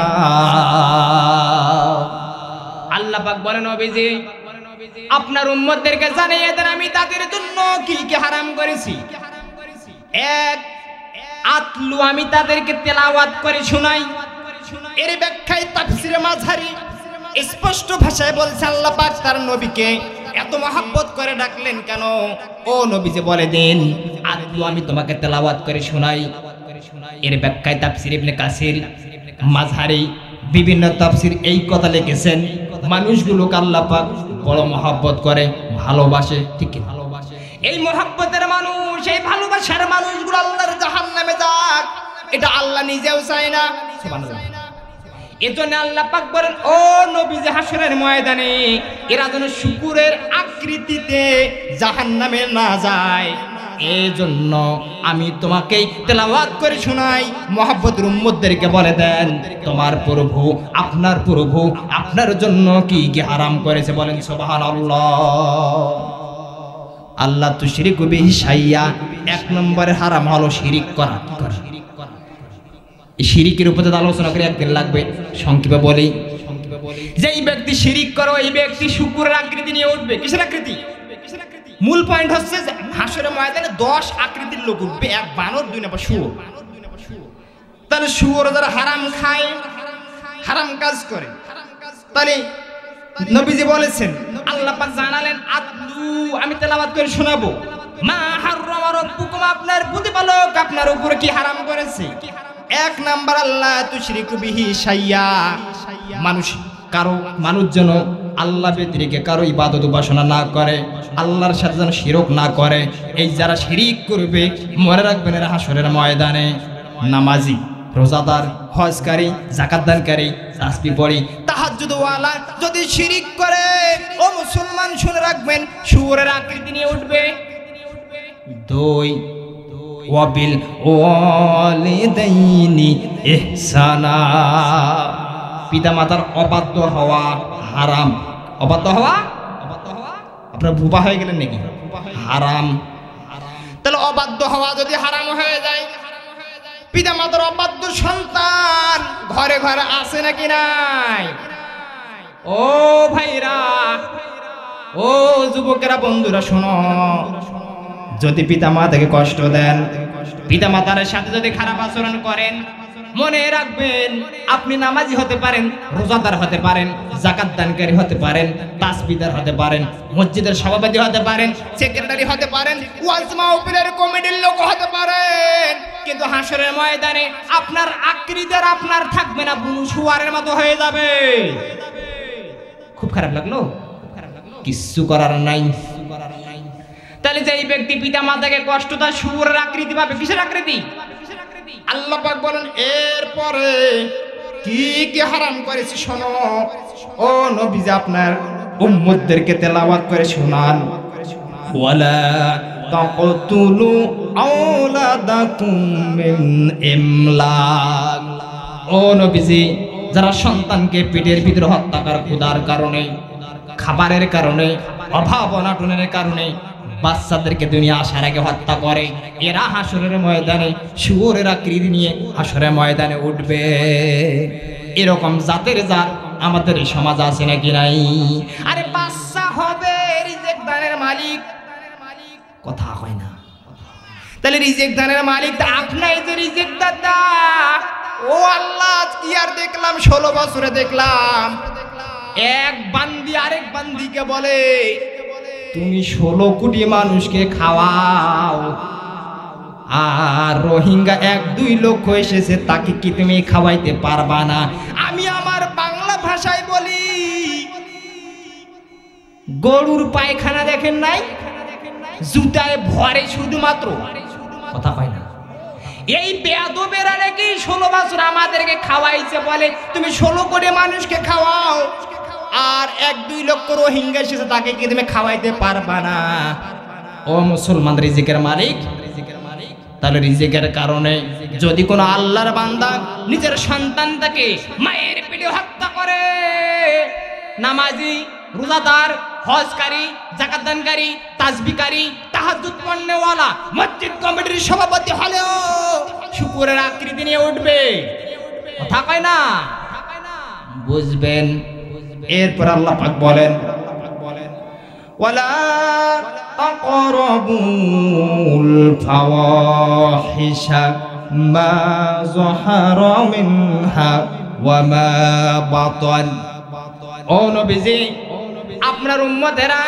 আল্লাহ পাক বলেন, নবীজি আপনার উম্মতদেরকে জানিয়ে দেন আমি তাদের জন্য কি কি হারাম করেছি। এক, আতলু, আমি তাদেরকে তেলাওয়াত করে শোনাই। এর ব্যাখ্যায় তাফসীরে মাযহারি স্পষ্ট ভাষায় বলছে, আল্লাহ পাক তার নবীকে এত মহব্বত করে ডাকলেন কেন? ও নবীজি বলে দিন, আতলু, আমি তোমাকে তেলাওয়াত করে শোনাই। এর ব্যাখ্যায় তাফসীর ইবনে কাসির, মাযহারি, বিভিন্ন তাফসীর এই কথা লিখেছেন, মানুষগুলোকে আল্লাহ পাক বড় মহব্বত করে, ভালোবাসে। ঠিক কি? এই মহব্বতের মানুষ, এই ভালোবাসার মানুষগুলো আল্লাহর জাহান্নামে যাক, এটা আল্লাহ নিজেও চায় না। সুবহানাল্লাহ। এজন্য আল্লাহ পাক বলেন, ও নবীজি হাসরের ময়দানে এরা যেন শুকুরের আকৃতিতে জাহান্নামে না যায়, এজন্য আমি তোমাকে তেলাওয়াত করে শোনাই। মহব্বতের উম্মতদেরকে বলে দেন তোমার প্রভু, আপনার প্রভু আপনার জন্য কি কি হারাম করেছে, বলেন সুবহানাল্লাহ। আল্লাহ তুশরিকু বিহি শাইয়্যা, এক নম্বরে হারাম হলো শিরিক করা। এই শিরিকের উপরে আলোচনা করে একদিন লাগবে, সংক্ষেপে বলি। যেই ব্যক্তি শিরিক করে ওই ব্যক্তি শুকুরের আকৃতি নিয়ে উঠবে। কিসের আকৃতি? মূল পয়েন্ট হচ্ছে হাসরের ময়দানে 10 আকৃতির লোক উঠবে, এক বানর, দুই নাম্বার শুয়োর। তাহলে শুয়োর যারা হারাম খায়, হারাম কাজ করে, তাহলে নবীজি বলেছেন, আল্লাহ পাক জানালেন, আতলু, আমি তেলাওয়াত করে শোনাবো, মা হারামা রাব্বুকুম, আপনার প্রতিপালক আপনার উপরে কি হারাম করেছে। এক নাম্বার, আল্লাহ তুশরিকু বিহি শাইয়্যা, মানুষ যেন আল্লাহ ব্যতিরেকে কারো ইবাদত উপাসনা না করে, আল্লাহর সাথে যেন শিরক না করে। এই যারা শিরিক করবে, মনে রাখবেন এরা হাসরের ময়দানে নামাজি, রোজাদার, হজকারী, যাকাত দানকারী, তাসবিহ পড়ি, তাহাজ্জুদ ওয়ালা যদি শিরিক করে, ও মুসলমান শুনে রাখবেন শুয়োরের আকৃতি নিয়ে উঠবে। দুই, ওয়াবিল ওয়ালিদাইনি ইহসানা, পিতামাতার অবাধ্য হওয়া হারাম। অবাধ্য হওয়া, আপনার বুবা হয়ে গেলেন নাকি? হারাম। তাহলে অবাধ্য হওয়া যদি হারাম হয়ে যায়, পিতামাতার অবাধ্য সন্তান ঘরে ঘরে আছে নাকি নাই? ও ভাইরা, ও যুবকেরা, বন্ধুরা শোনো, যদি পিতামাতাকে কষ্ট দেন, পিতামাতার সাথে যদি খারাপ আচরণ করেন, মনে রাখবেন, আপনি নামাজি হতে পারেন, রোজাদার হতে পারেন, যাকাত দানকারী হতে পারেন, তাসবিহদার হতে পারেন, মসজিদের সভাপতি হতে পারেন, সেক্রেটারি হতে পারেন, ওয়াজ মাহফিলের কমিটির লোক হতে পারেন, কিন্তু হাসরের ময়দানে আপনার আকৃতি আপনার থাকবে না, বুনু শুয়ারের মতো হয়ে যাবে। খুব খারাপ লাগলো? কিচ্ছু করার নাই। তাহলে যে এই ব্যক্তি পিতা মাতাকে কষ্ট তার শুয়োরের আকৃতি পাবে, কিসের আকৃতি? আল্লাহ পাক বলেন এরপরে কি কি হারাম করেছি শোনো। ও নবীজি আপনার উম্মতদেরকে তেলাওয়াত করে শোনান। ওয়ালা তাকতুলু আওলাদাকুম মিন ইমলাক। ও নবীজি, যারা সন্তানকে পেটের ভিতরে হত্যা করে ক্ষুধার কারণে, খাবারের কারণে, অভাব অনাটনের কারণে বাচ্চাদেরকে দুনিয়া আসার আগে হত্যা করে, এরা হাসরের ময়দানে শুয়োরের আকৃতি নিয়ে হাসরের ময়দানে উঠবে। এরকম জাতের জাত আমাদের এই সমাজ আছে নাকি নাই? আরে বাচ্চা হবে রিজেক্ট দানের মালিক, কথা হয় না। তাহলে রিজেক্ট দানের মালিক তো আপনাই, যে রিজেক্ট দাদা। ও আল্লাহ, কি আর দেখলাম 16 বছরে দেখলাম এক বান্দি আরেক বান্দিকে বলে তুমি 16 কোটি মানুষকে খাওয়াও, আর রোহিঙ্গা 1-2 লক্ষ এসেছে, তাকে কি তুমি খাওয়াইতে পারবা না? আমি আমার বাংলা ভাষায় বলি, গরুর পায়খানা দেখেন নাই, জুতায় ভরে শুধুমাত্র, কথা হয় না। এই বেয়াদবেরা নাকি 16 বছর আমাদেরকে খাওয়াইছে, বলে তুমি 16 কোটি মানুষকে খাওয়াও, আর 1-2 লক্ষ রোহিঙ্গা এসেছে, তাকে কি তুমি খাওয়াইতে পারবা না? ও মুসলমান, রিজিকের মালিক। তাহলে রিজিকের কারণে যদি কোনো আল্লাহর বান্দা নিজের সন্তানটাকে মায়ের পেটে হত্যা করে, নামাজি, রোজাদার, হজকারী, যাকাত দানকারী, তাসবিহকারী, তাহাজ্জুদ পড়নেওয়ালা, মসজিদ কমিটির সভাপতি হলেও শুকুরের আকৃতি নিয়ে উঠবে, কথা কয় না? বুঝবেন। এরপর আল্লাহ পাক বলেন ওয়ালা তাকরাবুল ফাওয়াহিশা মা যাহারা মিনহা ওয়া মা বাতান। ও নবীজি, আপনার উম্মতেরা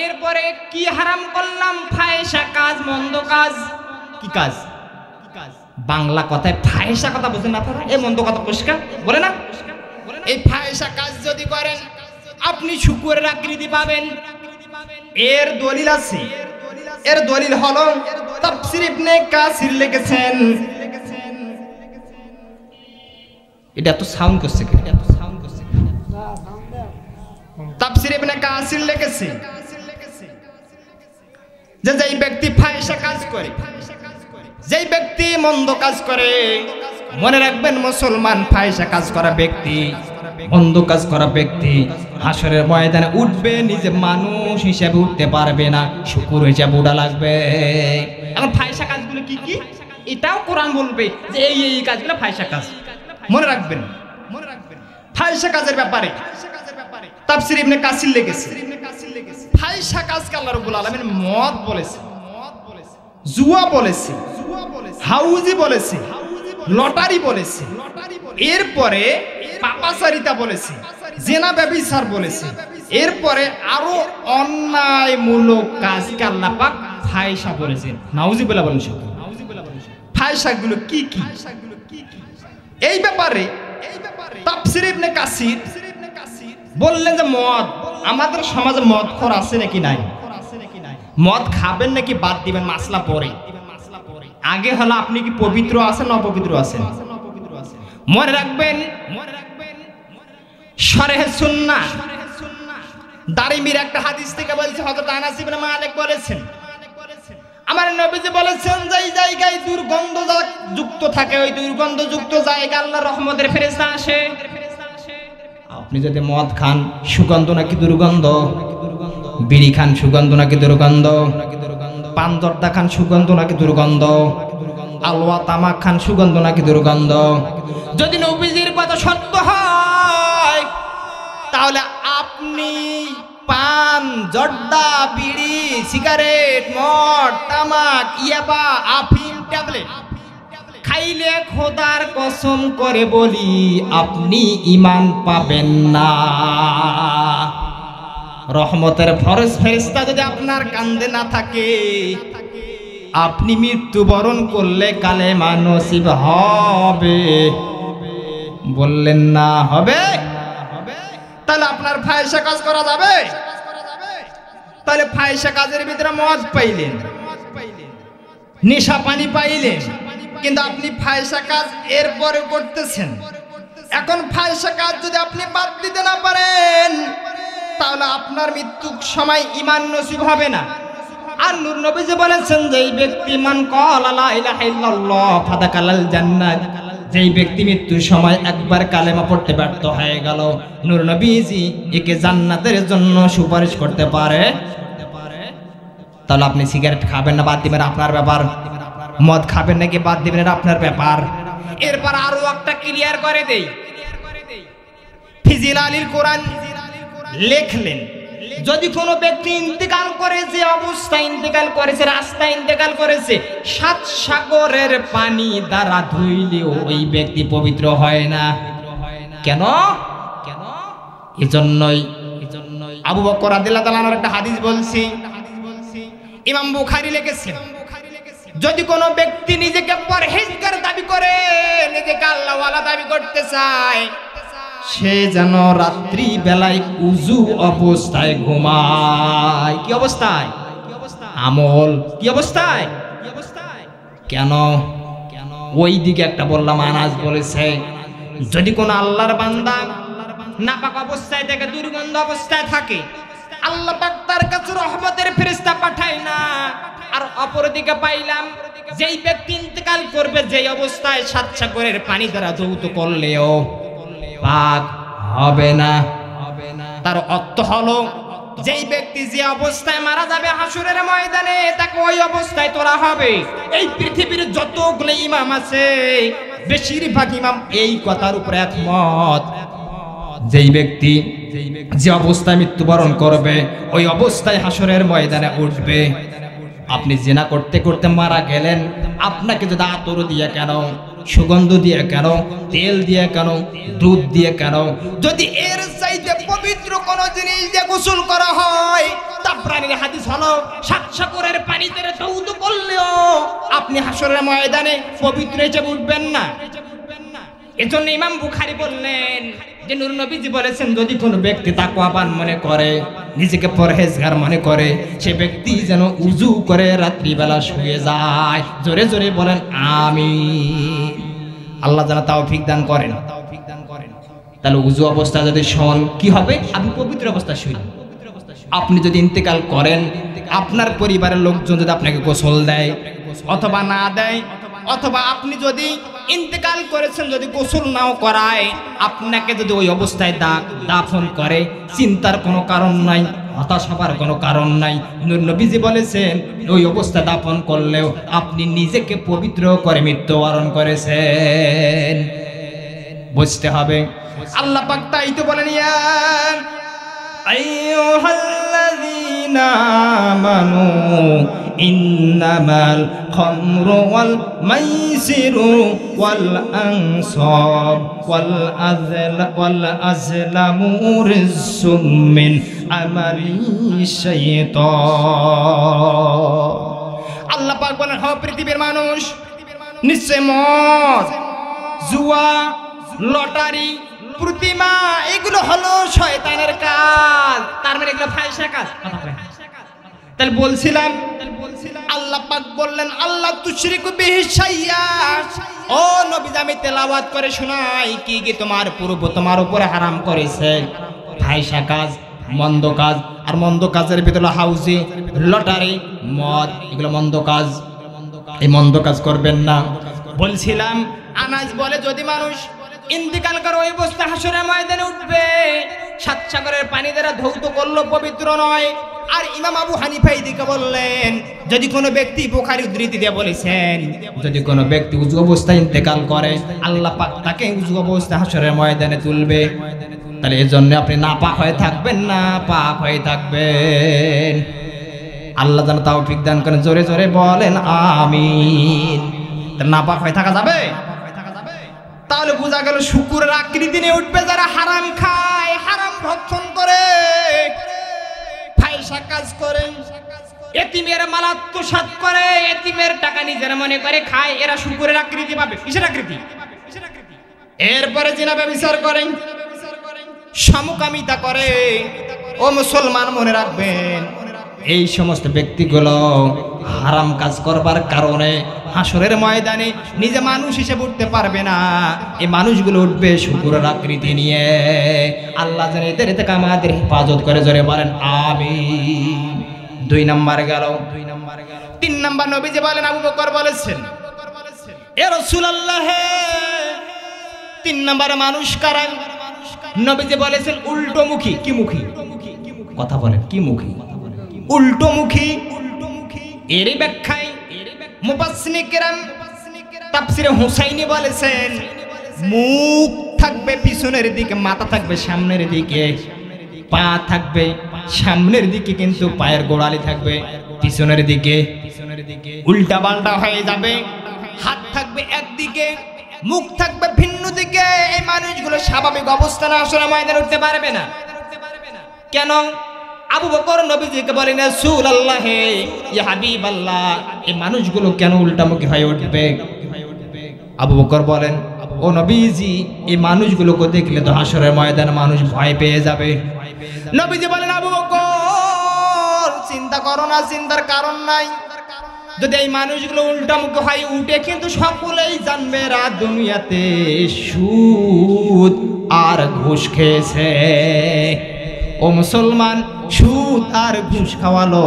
এরপরে কি হারাম করলাম? ফাহিশা কাজ, মন্দ কাজ। কি কাজ? বাংলা কথায় ফাহিশা কথা বুঝেন না আপনারা? এই মন্দ কথা পরিষ্কার বলে না? এই ফাহিশা কাজ যদি করেন আপনি শুকুরের আকৃতি পাবেন। এর দলিল আছে। এর দলিল হলো তাফসীর ইবনে কাসির লিখেছেন। এটা তো সাউন্ড করছে কি? এটা তো সাউন্ড করছে কি? তাফসীর ইবনে কাসির লিখেছে যে যেই ব্যক্তি ফাহিশা কাজ করে, যেই ব্যক্তি মন্দ কাজ করে, মনে রাখবেন মুসলমান, ফাহিশা কাজ করা ব্যক্তি, মন্দ কাজ করা ব্যক্তি হাসরের ময়দানে উঠবে, নিজে মানুষ হিসেবে উঠতে পারবে না, শুকুর হিসেবে উঠা লাগবে। এখন ফাহিশা কাজগুলো কি কি এটাও কোরআন বলবে যে এই এই কাজগুলো ফাহিশা কাজ। মনে রাখবেন, ফাহিশা কাজের ব্যাপারে তাফসীর ইবনে কাসির লিখেছে, ফাহিশা কাজকে আল্লাহ রাব্বুল আলামিন মদ বলেছে, জুয়া বলেছে, হাউজি বলেছে, লটারি বলেছে, এরপরে পাপাচারিতা বলেছে, জেনা ব্যভিচার বলেছে, এরপরে আরো অন্যায়মূলক কাজকে আল্লাহ পাক ফাহিশা বলেছেন। নাউযুবিল্লাহ বলেন। ফাহিশাগুলো কি কি? এই ব্যাপারে তাফসীর ইবনে কাসির বললেন যে মদ, আমাদের সমাজে মদখোর আছে নাকি নাই? মদ খাবেন নাকি বাদ দিবেন মাসলা পরে। আগে হলো আপনি কি পবিত্র আছেন না অপবিত্র আছেন? মনে রাখবেন, শরহে সুন্নাহ দারিমির একটা হাদিস থেকে বলছে, হযরত আনাস ইবনে মালিক বলেছেন, আমার নবীজি বলেছেন যেই জায়গায় দুর্গন্ধ যুক্ত থাকে, ওই দুর্গন্ধ যুক্ত জায়গায় আল্লাহর রহমতের ফেরেশতা আসে। আপনি যদি মদ খান, সুগন্ধ নাকি দুর্গন্ধ? বিড়ি খান, সুগন্ধ নাকি দুর্গন্ধ? পান জর্দা খান, সুগন্ধ নাকি দুর্গন্ধ? আলওয়া তামাক খান, সুগন্ধ নাকি দুর্গন্ধ? যদি নবীজির কথা সত্য হয় তাহলে আপনি পান, জর্দা, বিড়ি, সিগারেট, মদ, তামাক, ইয়াবা, আফিম, ট্যাবলেট তাইলে খোদার কসম করে বলি আপনি ঈমান পাবেন না। রহমতের ফেরেশতা যদি আপনার কাঁধে না থাকে, আপনি মৃত্যুবরণ করলে কালেমা নসিব হবে? বললেন না হবে। তাহলে আপনার ফায়সা কাজ করা যাবে? তাহলে ফায়সা কাজের ভিতরে মদ পাইলেন, নেশা পানি পাইলেন, কিন্তু আপনি ফায়সা কাজ এরপরে করতেছেন। এখন ফায়সা কাজ যদি আপনি বাদ দিতে না পারেন, তাহলে আপনার মৃত্যুর সময় ঈমান নসিব হবে না। আর নূর নবীজি বলেছেন, যেই ব্যক্তি মান ক্বালা লা ইলাহা ইল্লাল্লাহ ফাদাখালাল জান্নাত, যেই ব্যক্তি মৃত্যুর সময় একবার কালেমা পড়তে ব্যর্থ হয়ে গেল, নূর নবীজি একে জান্নাতের জন্য সুপারিশ করতে পারে। তাহলে আপনি সিগারেট খাবেন না বাদ দিবেন আপনার ব্যাপার, মদ খাবেন নাকি বাদ দিবেন এটা আপনার ব্যাপার। এরপর আরো একটা ক্লিয়ার করে দেই, ফিজিল আলীল কোরআন লেখলেন, যদি কোনো ব্যক্তি ইন্তেকাল করে, যে অবস্থায় ইন্তেকাল করেছে, রাস্তায় ইন্তেকাল করেছে, 7 সাগরের পানি দ্বারা ধুইলেও ওই ব্যক্তি পবিত্র হয় না। কেন? এজন্যই আবু বকর রাদিয়াল্লাহু তাআলা আনহুর একটা হাদিস বলছি, ইমাম বুখারী লিখেছেন, যদি কোনো ব্যক্তি নিজেকে পরহেজগার দাবি করে, নিজেকে আল্লাহওয়ালা দাবি করতে চায়, সে যেন রাত্রি বেলায় উযু অবস্থায় ঘুমায়। কি অবস্থায়? আমল কি অবস্থায়? কেন? ওই দিকে একটা বললাম, আনাস বলেছে, যদি কোনো আল্লাহর বান্দা নাপাক অবস্থায় থেকে, দুর্গন্ধ অবস্থায় থাকে, আল্লাহ পাক তার কাছে রহমতের ফেরেশতা পাঠায় না। আর অপরদিকে পাইলাম, যেই ব্যক্তি ইন্তেকাল করবে যেই অবস্থায় 7 সাগরের পানি দ্বারা ধৌত করলেও পাক হবে না। তার অর্থ হলো, যেই ব্যক্তি যে অবস্থায় মারা যাবে হাসরের ময়দানে, তাকে ওই অবস্থায় তোলা হবে। এই পৃথিবীর যতগুলো ইমাম আছে, বেশিরভাগ ইমাম এই কথার উপরে একমত, যেই ব্যক্তি যে অবস্থায় মৃত্যুবরণ করবে ওই অবস্থায় হাসরের ময়দানে উঠবে। আপনি জিনা করতে করতে মারা গেলেন, আপনাকে যদি আতর দিয়ে কেন, সুগন্ধ দিয়ে কেন, তেল দিয়ে কেন, দুধ দিয়ে কেন, যদি এর চাইতে পবিত্র কোন জিনিস দিয়ে গোসল করা হয়, তাবরানীর হাদিস হলো 7 সাগরের পানিতে ধৌত করলেও আপনি হাসরের ময়দানে পবিত্র হিসেবে উঠবেন না। এজন্য ইমাম বুখারী বললেন যে নূর নবীজি বলেছেন, যদি কোনো ব্যক্তি তাকওয়াবান মনে করে, নিজেকে পরহেজগার মনে করে, সে ব্যক্তি যেন উযু করে রাত্রিবেলা শুয়ে যায়। জোরে জোরে বলেন আমিন। আল্লাহ যেন তৌফিক দান করেন। তাহলে উযু অবস্থা যদি শোন কি হবে? আপনি পবিত্র অবস্থা শুইলেন। আপনি যদি ইন্তেকাল করেন, আপনার পরিবারের লোকজন যদি আপনাকে গোসল দেয় অথবা না দেয়, অথবা আপনি যদি ইন্তেকাল করেছেন যদি গোসল নাও করায়, আপনাকে যদি ওই অবস্থায় দাফন করে, চিন্তার কোনো কারণ নাই, হতাশ হবার কোনো কারণ নাই। নূর নবীজি বলেছেন, ওই অবস্থায় দাফন করলেও আপনি নিজেকে পবিত্র করে মৃত্যুবরণ করেছেন। বুঝতে হবে। আল্লাহ পাক তাই তো বলেন, ইয়া আইয়ুহাল্লাযীনা আমানু ইন্নামাল খামরু ওয়াল মাইসিরু ওয়াল আনসাব ওয়াল আজলামু রিজসুম মিন আমালি শাইতান। আল্লাহ পাক বলেন, হে পৃথিবীর মানুষ, নিশ্চয় মদ, জুয়া, লটারি, প্রতিমা এগুলো হলো শয়তানের কাজ। তার মানে এগুলো ফায়সা কাজ। তাহলে বলছিলাম, আল্লাহ পাক বললেন, আল্লাহ তুশরিকু বিহি শাইয়্যা। ও নবী, আমি তেলাওয়াত করে শোনাই কি কি তোমার পূর্ব তোমার উপরে হারাম করেছে। ফায়সা কাজ, মন্দ কাজ। আর মন্দ কাজের ভিতরে হাউজি, লটারি, মদ, এগুলো মন্দ কাজ। এই মন্দ কাজ করবেন না। বলছিলাম, আনাস বলে, যদি মানুষ ইন্তেকাল করে ওই অবস্থা হাসরের ময়দানে উঠবে, 7 সাগরের পানি দ্বারা ধৌত করলো পবিত্র নয়। আর ইমাম আবু হানিফা এদিকে বললেন, যদি কোনো ব্যক্তি, বুখারী উদ্ধৃতি দিয়ে বলেছেন, যদি কোনো ব্যক্তি উযু অবস্থায় ইন্তেকাল করে, আল্লাহ পাক তাকে উযু অবস্থায় হাসরের ময়দানে তুলবে। তাহলে এজন্য আপনি নাপাক হয়ে থাকবেন না, পাক হয়ে থাকবেন। আল্লাহ যেন তৌফিক দান করেন। জোরে জোরে বলেন আমিন। নাপাক হয়ে থাকা যাবে? তাহলে বোঝা গেল শুকুরের আকৃতি নিয়ে উঠবে যারা হারাম খায়, হারাম ভক্ষণ করে, ফায়সা কাজ করে, এতিমের মাল আত্মসাৎ করে, এতিমের টাকা নিজের মনে করে খায়, এরা শুকুরের আকৃতি পাবে। কিসের আকৃতি? এরপরে জিনা ব্যভিচার করে, সমকামিতা করে। ও মুসলমান, মনে রাখবেন এই সমস্ত ব্যক্তিগুলো হারাম কাজ করবার কারণে হাসরের ময়দানে নিজে মানুষ হিসেবে উঠতে পারবে না। এই মানুষগুলো উঠবে শুকুরের আকৃতি নিয়ে। আল্লাহ যেন এদের থেকে আমাদের হেফাজত করে, জোরে বলেন আমিন। 2 নাম্বার গেল। 3 নাম্বার নবীজি বলেন, আবু বকর বলেছেন, এ রাসূলুল্লাহ 3 নাম্বার মানুষ কারা? নবীজি বলেছেন উল্টোমুখী। কি মুখী? কথা বলেন, কি মুখী? উল্টোমুখী। এরই ব্যাখ্যায় মুফাসসিরিনে কেরাম তাফসীরে হুসাইনি বলেছেন, মুখ থাকবে পিছনের দিকে, মাথা থাকবে সামনের দিকে, পা থাকবে সামনের দিকে, কিন্তু পায়ের গোড়ালি থাকবে পিছনের দিকে। উল্টা পাল্টা হয়ে যাবে। হাত থাকবে একদিকে, মুখ থাকবে ভিন্ন দিকে। এই মানুষগুলো স্বাভাবিক অবস্থানে আসলে ময়দানে উঠতে পারবে না। কেন? আবু বকর নবীজিকে বলেন, রাসূলুল্লাহ ইয়া হাবিবাল্লাহ, এই মানুষগুলো কেন উল্টামুখী হয়ে উঠবে? আবু বকর বলেন, ও নবীজি, এই মানুষগুলোকে দেখলে তো হাসরের ময়দানে মানুষ ভয় পেয়ে যাবে। নবীজি বলেন, আবু বকর চিন্তা করো না, চিন্তার কারণ নাই। যদি এই মানুষগুলো উল্টামুখী হয়ে উঠে, কিন্তু সকলেই জানবে রাত দুনিয়াতে সুদ আর ঘুষ খেয়েছে। ও মুসলমান, সুদ আর ঘুষ খাওয়ালো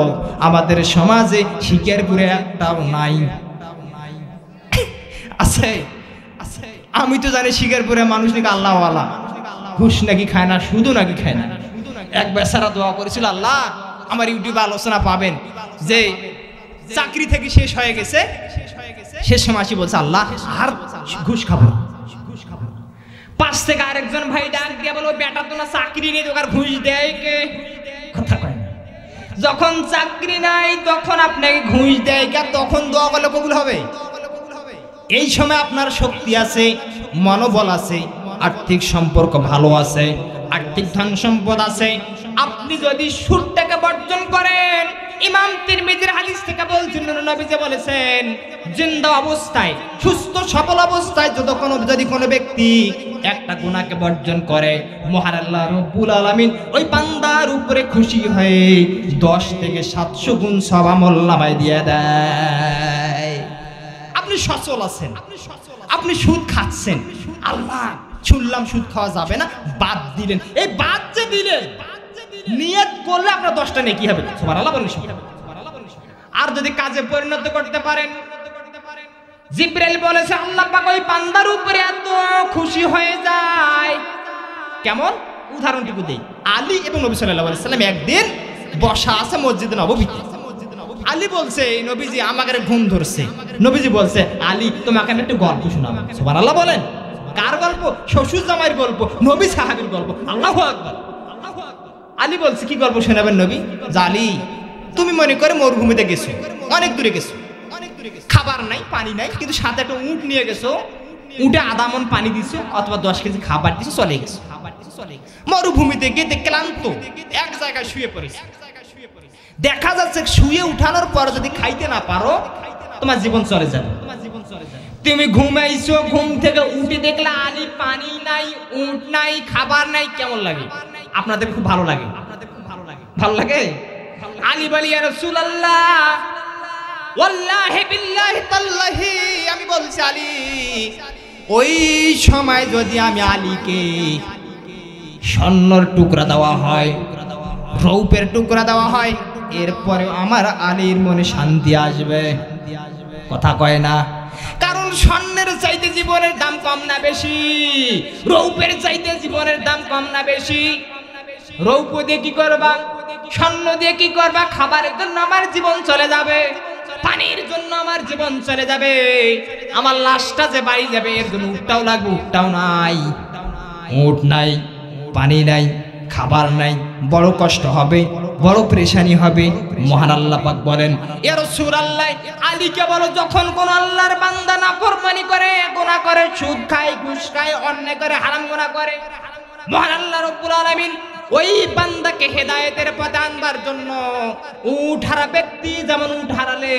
আমাদের সমাজে শিকারপুরে একটাও নাই। আছে? আমি তো জানি শিকারপুরে মানুষ নাকি আল্লাহওয়ালা, ঘুষ নাকি খায় না, সুদও নাকি খায় না। এক বেচারা দোয়া করেছিল, আল্লাহ আমার ইউটিউবে আলোচনা পাবেন যে চাকরি থেকে শেষ হয়ে গেছে, শেষ সময় আসি বলছে, আল্লাহ আর ঘুষ খাবো। পাশ থেকে আরেকজন ভাই ডাক দিয়ে বলো, বেটা তো না চাকরি নেই, তোকে ঘুষ দেয় কে? কথা কয় না। যখন চাকরি নাই তখন আপনাকে ঘুষ দেয় কে? তখন দোয়া করলে কবুল হবে? এই সময় আপনার শক্তি আছে, মনোবল আছে, আর্থিক সম্পর্ক ভালো আছে, আর্থিক ধন সম্পদ আছে। আপনি যদি সুদটাকে বর্জন করেন, ইমাম তিরমিজির হাদিস থেকে বলছেন, নবীজি বলেছেন, জিন্দা অবস্থায়, সুস্থ সবল অবস্থায় যদি কোনো ব্যক্তি একটা গুনাহকে বর্জন করে, মহান আল্লাহ রব্বুল আলামিন ওই বান্দার উপরে খুশি হয়ে 10 থেকে 700 গুণ সওয়াব আমলনামায় দিয়ে দেয়। আপনি সচল আছেন, আপনি সুদ খাচ্ছেন, আল্লাহ শুনলাম সুদ খাওয়া যাবে না, বাদ দিলেন। এই বাদ যে দিলেন, নিয়ত করলে আপনার 10টা নেকি হবে। সুবহানাল্লাহ বলেন। আর যদি কাজে পরিণত করতে পারেন, জিবরাইল বলেছে আল্লাহ পাক ওই বান্দার উপরে এত খুশি হয়ে যায়। কেমন? উদাহরণটুকু দেই। আলী এবং নবী সাল্লাল্লাহু আলাইহি সাল্লাম একদিন বসা আছে মসজিদে নববীতে। আলী বলছে, নবীজি আমাকে ঘুম ধরছে। নবীজি বলছে, আলী তোমাকে আমি একটু গল্প শোনাবো। সুবহানাল্লাহ বলেন। কার গল্প? শ্বশুর জামাইয়ের গল্প, নবী সাহাবীর গল্প। আল্লাহু আকবার। আলী বলছে, কি গল্প শোনাবেন নবী? আলী, তুমি মনে করে মরুভূমিতে গেছো, অনেক দূরে গেছো, খাবার নাই, পানি নাই, কিন্তু সাথে একটা উট নিয়ে গেছো, উটে আধা মণ পানি দিছো অথবা 10 কেজি খাবার দিছো, চলে গেছো। মরুভূমিতে গিয়ে ক্লান্ত এক জায়গায় শুয়ে পড়েছে। দেখা যাচ্ছে শুয়ে উঠানোর পর যদি খাইতে না পারো, তোমার জীবন চলে যাবে। তুমি ঘুমাইছো, ঘুম থেকে উঠে দেখলে আলী পানি নাই, উট নাই, খাবার নাই। কেমন লাগে? আপনাদের খুব ভালো লাগে? ভালো লাগে? আলী বলি, ইয়া রাসূলুল্লাহ, ওয়াল্লাহি বিল্লাহি তাল্লাহি, আমি বলছি আলী, ওই সময় যদি আমি আলীকে স্বর্ণের টুকরা দেওয়া হয়, রৌপের টুকরা দেওয়া হয়, এরপরে আমার আলীর মনে শান্তি আসবে। কথা কয় না? কারণ স্বর্ণের চাইতে জীবনের দাম কম না বেশি? রৌপের চাইতে জীবনের দাম কম না বেশি? রৌপ দিয়ে কি করবা? স্বর্ণ দিয়ে কি করবা? খাবারের জন্য আমার জীবন চলে যাবে, পানির জন্য আমার জীবন চলে যাবে, আমার লাশটা যে বাড়ি যাবে এর জন্য উটটাও লাগবে, উটটাও নাই, উট নাই, পানি নাই, খাবার নাই, বড় কষ্ট হবে। বড় পেরেশানি হবে। মহান আল্লাহ পাক বলেন, ইয়া রাসূলুল্লাহ, আলীকে বলো যখন কোন আল্লাহর বান্দা নাফরমানি করে, গুনাহ করে, সুদ খায়, ঘুষ খায়, অন্যায় করে, হারাম গুনাহ করে, মহান আল্লাহ রাব্বুল আলামিন ওই বান্দাকে হেদায়েতের পথে আনবার জন্য উট হারা ব্যক্তি যেমন উট হারালে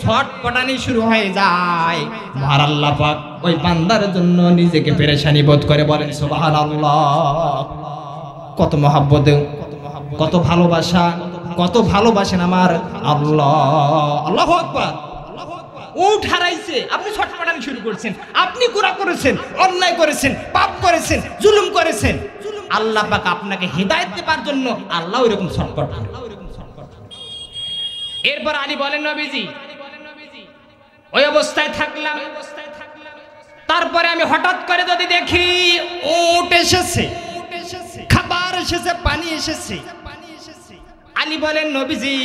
ছটপটানি শুরু হয়ে যায়, মহান আল্লাহ পাক ওই বান্দার জন্য নিজেকে পেরেশানি বোধ করে। বলেন সুবহানাল্লাহ। কত মহব্বত, কত ভালোবাসা, কত ভালোবাসেন আমার আল্লাহ। আল্লাহু আকবার। উট হারাইছে, আপনি ছটপটানি শুরু করছেন, আপনি গুনাহ করেছেন, অন্যায় করেছেন, পাপ করেছেন, জুলুম করেছেন, আল্লাহ পাক আপনাকে হেদায়েত দেবার জন্য আল্লাহ ওইরকম ছটপট। এরপর আলী বলেন, নবীজি ওই অবস্থায় থাকলাম, তারপরে আমি হঠাৎ করে যদি দেখি উট এসেছে, খাবার এসেছে, পানি এসেছে, আলী বলেন, নবীজি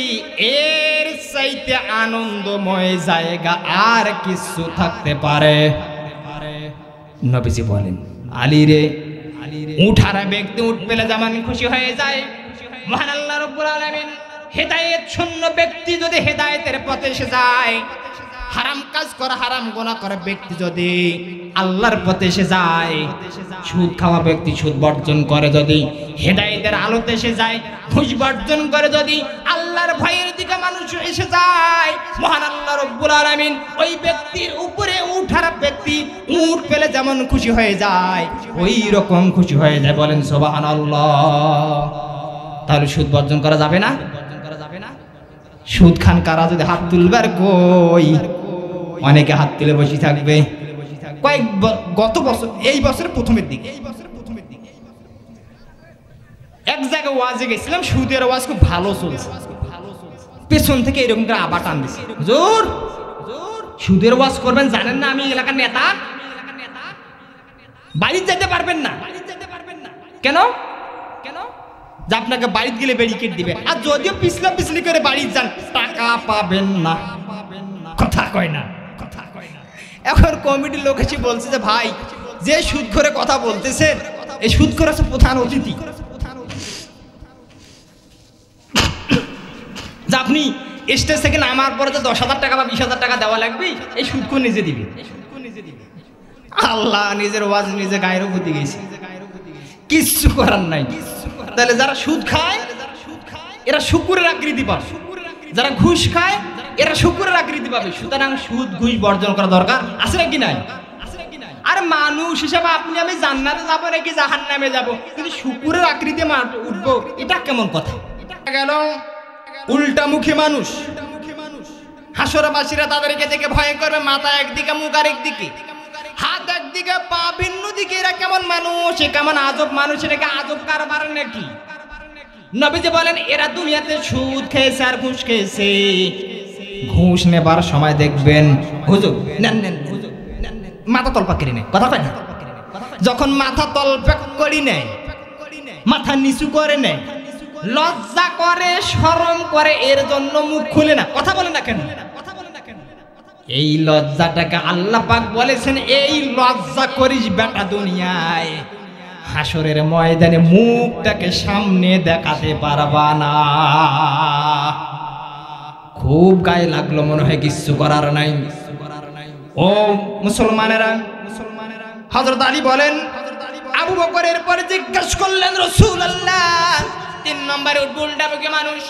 এর চাইতে আনন্দময় জায়গা আর কিছু থাকতে পারে? নবীজি বলেন, আলী রে, উট হারা ব্যক্তি উট পেলে যেমন খুশি হয়ে যায়, মহান আল্লাহ রাব্বুল আলামিন হেদায়েত শূন্য ব্যক্তি যদি হেদায়েতের পথে এসে যায়, হারাম কাজ করা, হারাম গুনাহ করা ব্যক্তি যদি আল্লাহর পথে এসে যায়, সুদ খাওয়া ব্যক্তি সুদ বর্জন করে যদি হেদায়েতের আলোতে এসে যায়, ঘুষ বর্জন করে যদি আল্লাহর ভয়ের দিকে মানুষ এসে যায়, মহান আল্লাহ রাব্বুল আলামিন ওই ব্যক্তির উপরে উট হারা ব্যক্তি উট পেলে যেমন খুশি হয়ে যায়, ওই রকম খুশি হয়ে যায়। বলেন সুবহানাল্লাহ। তাহলে সুদ বর্জন করা যাবে না? সুদ খান কারা? যদি হাত তুলবার কই, অনেকে হাত তুলে বসে থাকবে। গত বছর, এই বছরের প্রথমের দিকে এক জায়গায় ওয়াজে গেছিলাম, সুদের ওয়াজ খুব ভালো চলছে, পেছন থেকে এরকম করে আবার টান দিছে, হুজুর সুদের ওয়াজ করবেন, জানেন না আমি এলাকার নেতা, বাড়ি যেতে পারবেন না। কেন? যে আপনাকে বাড়িতে গেলে ব্যারিকেড দিবে, আর যদিও পিছলা পিছলি করে বাড়ি যান টাকা পাবেন না। কথা কয় না। এখন কমিটির লোক এসে বলছে যে ভাই, যে সুদ করে কথা বলতেছেন, এই সুদ করে হচ্ছে প্রধান অতিথি, যে আপনি স্টেজ থেকে নামার পরে যে 10,000 টাকা বা 20,000 টাকা দেওয়া লাগবে, এই সুদ করে নিজে দিবে। আল্লাহ নিজের ওয়াজ নিজে গায়ের উপর দিয়ে গেছে, কিচ্ছু করার নাই। তাহলে যারা সুদ খায় এরা শুকুরের আকৃতি পাবে, যারা ঘুষ খায় এরা শুকুরের আকৃতি পাবে। সুতরাং সুদ ঘুষ বর্জন করা দরকার আছে নাকি নাই? আর মানুষ হিসাবে আপনি আমি জান্নাতে যাবো নাকি জাহান্নামে যাবো, কিন্তু শুকুরের আকৃতি উঠবো, এটা কেমন কথা? গেল উল্টামুখী মানুষ, হাসরবাসীরা তাদেরকে দেখে ভয় করবে, মাথা একদিকে, মুখ আরেকদিকে, হাত একদিকে, পা ভিন্ন দিকে। এরা কেমন মানুষ? কেমন আজব মানুষ, এটাকে আজব কারবার নাকি? নবীজি বলেন, এরা দুনিয়াতে সুদ খেয়েছে আর ঘুষ খেয়েছে। ঘুষ নেবার সময় দেখবেন হুজুর নেন নেন, মাথা তলপাক করে নেয়, কথা কয় না? যখন মাথা তলপাক করি নেয়, মাথা নিচু করে নেয়, লজ্জা করে, শরম করে, এর জন্য মুখ খুলে না, কথা বলে না কেন? এই লজ্জাটাকে আল্লাহ পাক বলেছেন, এই লজ্জা করিস বেটা দুনিয়ায়, হাসরের ময়দানে মুখটাকে সামনে দেখাতে পারবা না। খুব গায়ে লাগলো, মনে হয় কিছু করার নাই। ও মুসলমানেরা, হযরত আলী বলেন, আবু বকরের পরে জিজ্ঞেস করলেন, রাসূলুল্লাহ 3 নম্বরে উল্টামুখী মানুষ,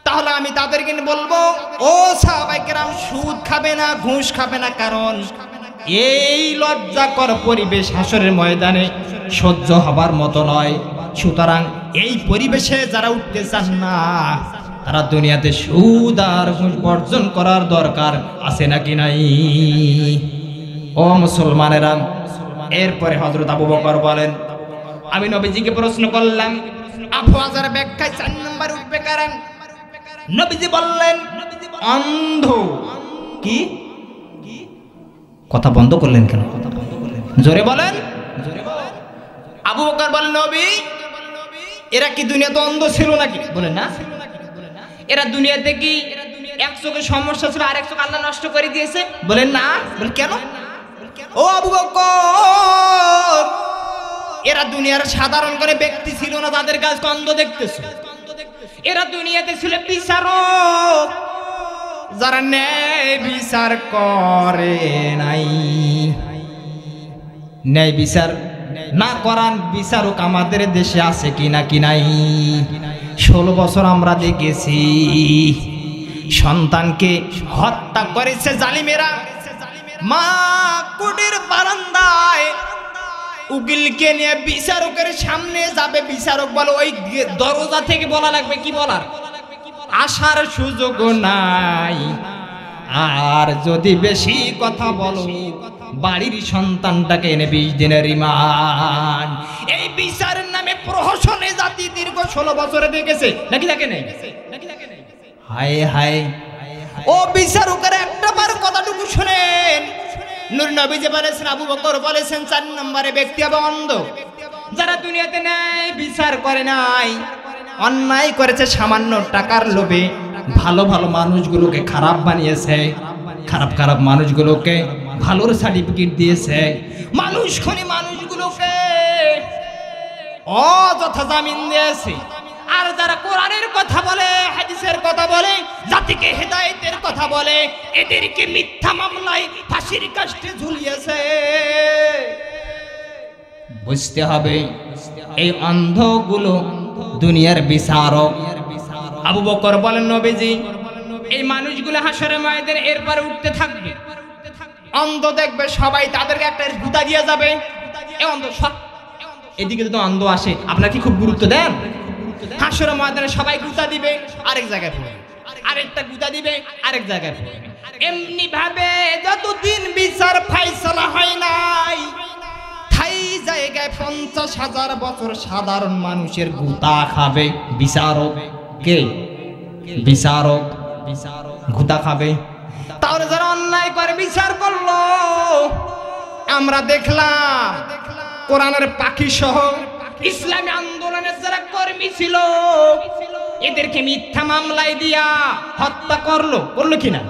তাহলে আমি তাদেরকে বলবো, ও সাহাবায়ে কেরাম, সুদ খাবে না, ঘুষ খাবে না, কারণ এই লজ্জাকর পরিবেশ হাসরের ময়দানে সহ্য হবার মতো নয়। সুতরাং এই পরিবেশে যারা উঠতে চান না, তারা দুনিয়াতে সুদ আর ঘুষ বর্জন করার দরকার আছে নাকি নাই? ও মুসলমানেরা, এরপরে হযরত আবু বকর বলেন, আমি নবীজিকে প্রশ্ন করলাম, আফওয়াজের ব্যাখ্যায় 4 নম্বর উঠবে কারণ? নবীজি বললেন, অন্ধ। কি কথা বন্ধ করলেন কেন? জোরে বলেন। আবু বকর বলেন, নবী এরা কি দুনিয়াতে অন্ধ ছিল নাকি? বলেন না, এরা দুনিয়াতে কি এক চোখে সমস্যা ছিল, আরেক চোখ আল্লাহ নষ্ট করে দিয়েছে? বলেন না। বলেন কেন? ও আবু বকর, এরা দুনিয়ার সাধারণ করে ব্যক্তি ছিল না, তাদের কাছে অন্ধ দেখতেছে। এরা দুনিয়াতে ছিল বিচারক, যারা ন্যায় বিচার করে নাই। ন্যায় বিচার না করার বিচারক আমাদের দেশে আছে কিনা কি নাই? 16 বছর আমরা দেখেছি সন্তানকে হত্যা করেছে জালিমেরা। মা কুটির বারান্দায় উকিলকে নিয়ে বিচারকের সামনে যাবে, বিচারক বলে ওই দরজা থেকে বলা লাগবে, কি বলার আসার সুযোগ নাই। আর যদি বেশি কথা বলো বাড়ির সন্তানটাকে এনে 20 দিনের রিমান্ড। এই বিচারের নামে প্রহসনে জাতি দীর্ঘ 16 বছরে দেখেছে নাকি দেখে নাই? হায় হায়, ও বিচারকের একটা বার কথাটুকু শুনেন। নূর নবী যে বলেছেন, আবু বকর বলেছেন 4 নম্বরে ব্যক্তি হবে অন্ধ, যারা দুনিয়াতে ন্যায় বিচার করে নাই, অন্যায় করেছে সামান্য টাকার লোভে, ভালো ভালো মানুষগুলোকে খারাপ বানিয়েছে, খারাপ খারাপ মানুষগুলোকে ভালোর সার্টিফিকেট দিয়েছে, মানুষ খনি মানুষগুলোকে অযথা জামিন দিয়েছে। আর যারা কোরআনের কথা বলে, হাদিসের কথা বলে, জাতিকে হেদায়েতের কথা বলে, এদেরকে মিথ্যা মামলায় ফাঁসির কাস্টে ঝুলিয়েছে। বুঝতে হবে এই অন্ধগুলো দুনিয়ার বিচারক। আবু বকর বলেন, নবীজি এই মানুষগুলো হাসরের ময়দানে এরপরে উঠতে থাকবে, অন্ধ দেখবে সবাই, তাদেরকে একটা গুতা দিয়ে যাবে। এই অন্ধ সব এদিকে তো অন্ধ আসে, আপনারা কি খুব গুরুত্ব দেন? হাসরের ময়দানে সবাই গুতা দিবে, আরেক জায়গায় পড়বে, আরেকটা গুতা দিবে, আরেক জায়গায় পড়বে। এমনি ভাবে যতদিন বিচার ফাইসালা হয় নাই, তাই জায়গায় 50,000 বছর সাধারণ মানুষের গুতা খাবে বিচারক। কে? বিচারক গুতা খাবে। তাহলে যারা অন্যায় করে বিচার করলো, আমরা দেখলাম কোরআনের পাখি সহ ইসলামী আন্দোলনের যারা কর্মী ছিল, এদেরকে মিথ্যা মামলায় দিয়া হত্যা করলো কিনা?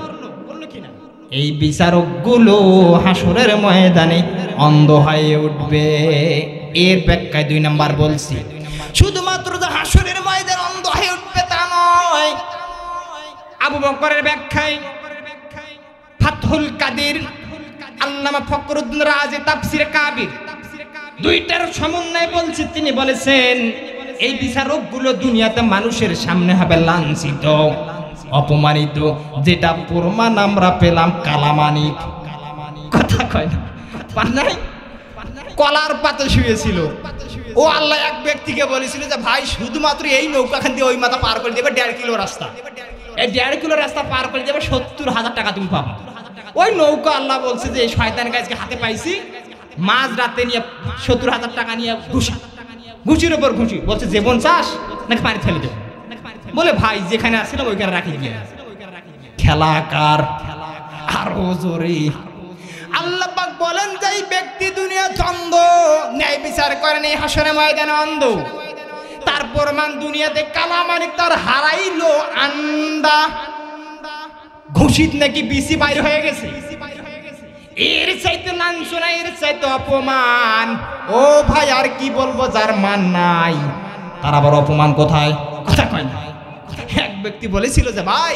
এই বিচারকগুলো হাসরের ময়দানে অন্ধ হয়ে উঠবে। এর ব্যাখ্যায় 2 নাম্বার বলছি, শুধুমাত্র যে হাসরের ময়দানে অন্ধ হয়ে উঠবে তা নয়। আবু বকরের ব্যাখ্যায় ফাতহুল কাদির, আল্লামা ফখরুদ্দিন রাজি তাফসিরে কাবির, দুইটার সমন্বয় বলছি। তিনি বলেছেন এই বিচারকগুলো দুনিয়াতে মানুষের সামনে হবে লাঞ্ছিত, অপমানিত, যেটা প্রমাণ আমরা পেলাম কালামানিক। কথা কয় না, পার নাই, কলার পাতে শুয়েছিল। ও আল্লাহ এক ব্যক্তিকে বলেছিল যে ভাই শুধুমাত্র এই নৌকাখান দিয়ে ওই মাথা পার করে দেবে 1.5 কিলো রাস্তা, এই 1.5 কিলো রাস্তা পার করে দেবে 70,000 টাকা তুমি পাবা। ওই নৌকা আল্লাহ বলছে যে এই শয়তান গাছকে হাতে পাইছি, মাঝ রাতে নিয়ে 70,000 টাকা নিয়ে ঘুষির উপর ঘুষি, বলছে জীবন চাস নাকি পানি ফেলে দেবো। বলে ভাই যেখানে আসছিল ওইখানে রাখি দিবে। খেলাকার আরো জোরে আল্লাহ পাক বলেন যে এই ব্যক্তি দুনিয়া অন্ধ, ন্যায় বিচার করে নেই, হাসরের ময়দানে অন্ধ। তারপর মান দুনিয়াতে কালামানিক তার হারাইলো আন্দা, ঘুষিত নাকি বিসি বাইরে হয়ে গেছে। এর চাইতে লাঞ্ছনা, এর চাইতে অপমান। ও ভাই আর কি বলবো, যার মান নাই তার আবার অপমান কোথায়? কথা কয় না। এক ব্যক্তি বলেছিল যে ভাই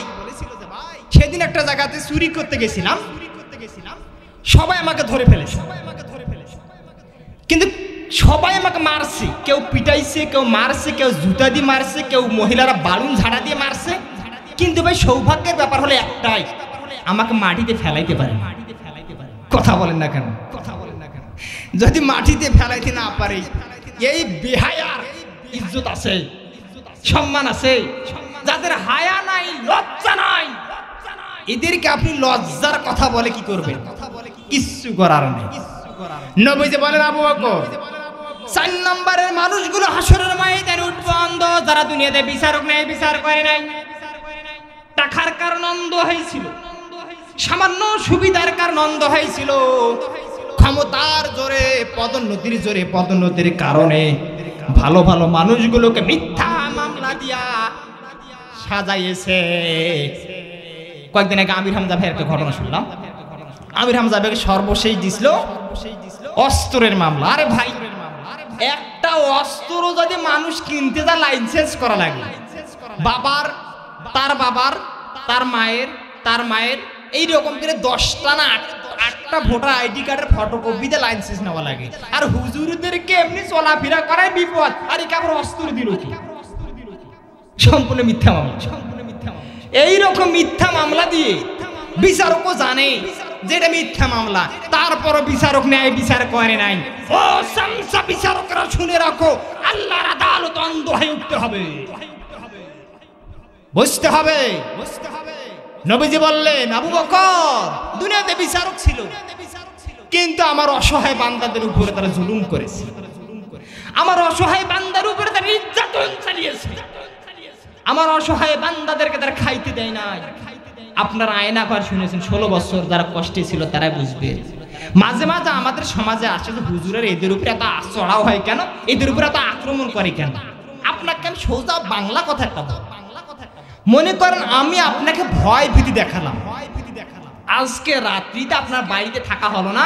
সেদিন একটা জায়গাতে চুরি করতে গেছিলাম, সবাই আমাকে ধরে ফেলেছে, কিন্তু সবাই আমাকে মারছে, কেউ পিটাইছে, কেউ মারছে, কেউ জুতা দিয়ে মারছে, কেউ মহিলারা বালুন ঝাড়া দিয়ে মারছে, কিন্তু ভাই সৌভাগ্যের ব্যাপার হলো একটাই, আমাকে মাটিতে ফেলাইতে পারে। কথা বলেন না কেন? যদি মাটিতে ফেলাইতে না পারে, এই বেহায়ার ইজ্জত আছে, সম্মান আছে। যাদের হায়া নাই, লজ্জা নাই, এদেরকে আপনি লজ্জার কথা বলে কি করবেন? কিচ্ছু করার নেই। নবীজি বলেন আবু বকর 4 নম্বরের মানুষগুলো হাসরের ময়দানে উঠবে অন্ধ, যারা দুনিয়াতে বিচারক নাই, বিচার করে নাই, টাকার কারণে অন্ধ হয়েছিল, সামান্য সুবিধার কারণে অন্ধ হয়েছিল, ক্ষমতার জোরে, পদোন্নতির জোরে, পদোন্নতির কারণে ভালো ভালো মানুষগুলোকে মিথ্যা মামলা দিয়া সাজাইয়েছে। কয়েকদিন আগে আমির হামজা ভাইয়ের একটা ঘটনা শুনলাম। আমির হামজা ভাইকে সর্বশেষ দিছিল অস্ত্রের মামলা। আরে ভাই, একটা অস্ত্র যদি মানুষ কিনতে যা লাইসেন্স করা লাগে, বাবার, তার মায়ের এইরকম করে 10টা না 8টা ভোটার আইডি কার্ডের ফটোকপিতে লাইসেন্স নেওয়া লাগে। আর হুজুরদেরকে এমনি চলাফেরা করাই বিপদ, আর একে আবার অস্ত্র দিল কি? সম্পূর্ণ মিথ্যা মামলা। এইরকম মিথ্যা মামলা দিয়ে বিচারকও জানে যে এটা মিথ্যা মামলা, তারপরও বিচারক ন্যায় বিচার করে নাই। ও সামসা বিচারকরা শুনে রাখো, আল্লাহর আদালত অন্ধ হয়ে উঠতে হবে, বুঝতে হবে। নবীজি বললেন, আবু বকর দুনিয়াতে বিচারক ছিল, কিন্তু আমার অসহায় বান্দাদের উপরে তারা জুলুম করেছে, আমার অসহায় বান্দার উপরে তারা নির্যাতন চালিয়েছে, আমার অসহায় বান্দাদেরকে তারা খাইতে দেয় নাই। আপনারা আয়না ঘর শুনেছেন, 16 বছর যারা কষ্টে ছিল তারাই বুঝবে। মাঝে মাঝে আমাদের সমাজে আসে যে হুজুরের এদের উপরে এত চড়াও হয় কেন, এদের উপরে এত আক্রমণ করে কেন? আপনাকে আমি সোজা বাংলা কথা একটা বলবো। মনে করেন আমি আপনাকে ভয় ভীতি দেখালাম, আজকে রাত্রিতে আপনার বাড়িতে থাকা হলো না,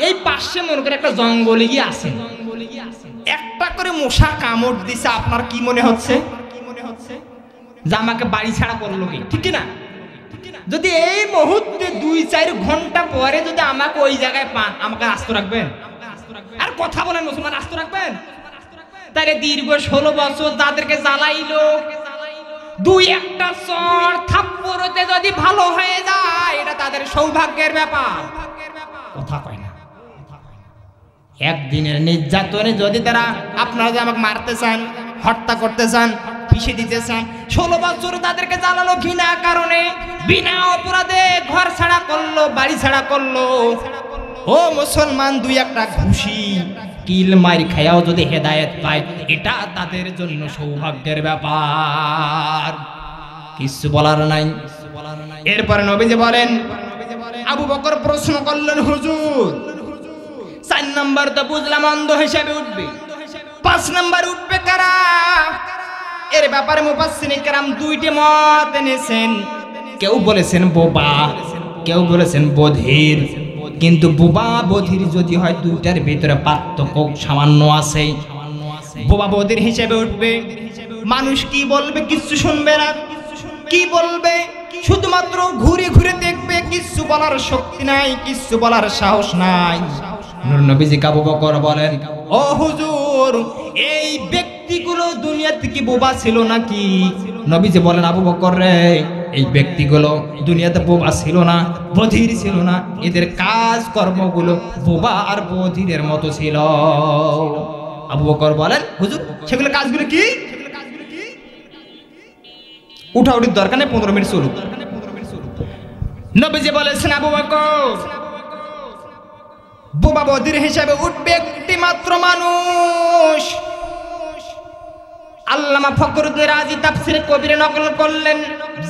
এই পাশে মনে করে একটা জঙ্গলে গিয়ে আসেন, একটা করে মশা কামড় দিছে, আপনার কি মনে হচ্ছে? যে আমাকে বাড়ি ছাড়া করলো কি, ঠিক না? যদি এই মুহূর্তে 2-4 ঘন্টা পরে যদি আমাকে ওই জায়গায় পান, আমাকে আস্ত রাখবেন? আর কথা বলেন মুসলমান, আস্ত রাখবেন? তাহলে দীর্ঘ 16 বছর যাদেরকে জ্বালাইলো, 2-1টা চড় থাপ্পড়তে যদি ভালো হয়ে যায়, এটা তাদের সৌভাগ্যের ব্যাপার। কথা কয় না। একদিনের নির্যাতনে যদি তারা, আপনারা যে আমাকে মারতে চান, হত্যা করতে চান, পিষে দিতে চান, 16 বছর তাদেরকে জ্বালালো ঘৃণা কারণে, বিনা অপরাধে ঘর ছাড়া করলো, বাড়ি ছাড়া করলো। ও মুসলমান, 2-1টা ঘুষি কিল মার খায়াও যদি হেদায়েত পায়, এটা তাদের জন্য সৌভাগ্যের ব্যাপার, কিছু বলার নাই। এরপরে নবীজি বলেন, আবু বকর প্রশ্ন করলেন, হুজুর 4 নাম্বার তো বুঝলাম অন্ধ হিসেবে উঠবে, 5 নাম্বার উঠবে কারা? এর ব্যাপারে মুফাসসিরিনে কেরাম 2টি মত এনেছেন। কেউ বলেছেন বোবা, কেউ বলেছেন বধির। কিন্তু বোবা বধির যদি হয়, 2টার ভিতরে পার্থক্য সামান্য আছে। বোবা বধির হিসেবে উঠবে, মানুষ কি বলবে কিচ্ছু শুনবে না, কি বলবে শুধুমাত্র ঘুরে ঘুরে দেখবে, কিচ্ছু বলার শক্তি নাই, কিচ্ছু বলার সাহস নাই। নবীজি আবু বকর বলেন, ও হুজুর, এই ব্যক্তিগুলো দুনিয়াতে কি বোবা ছিল নাকি? নবীজি বলেন, আবু বকর রে, এই ব্যক্তিগুলো দুনিয়াতে বোবা ছিল না, বধির ছিল না, এদের কাজ কর্মগুলো বোবা আর বধিরের মতো ছিল। আবু বকর বলেন, হুজুর সেগুলো কাজগুলো কি? উঠাউঠির দরকার নেই, 15 মিনিট চলুক। নবীজি বলেছেন, আবু বকর বোবা বধির হিসাবে উঠবে একটি মাত্র মানুষ। আল্লামা ফখরুদ্দিন রাজি তাফসীরে কবিরে নকল করলেন,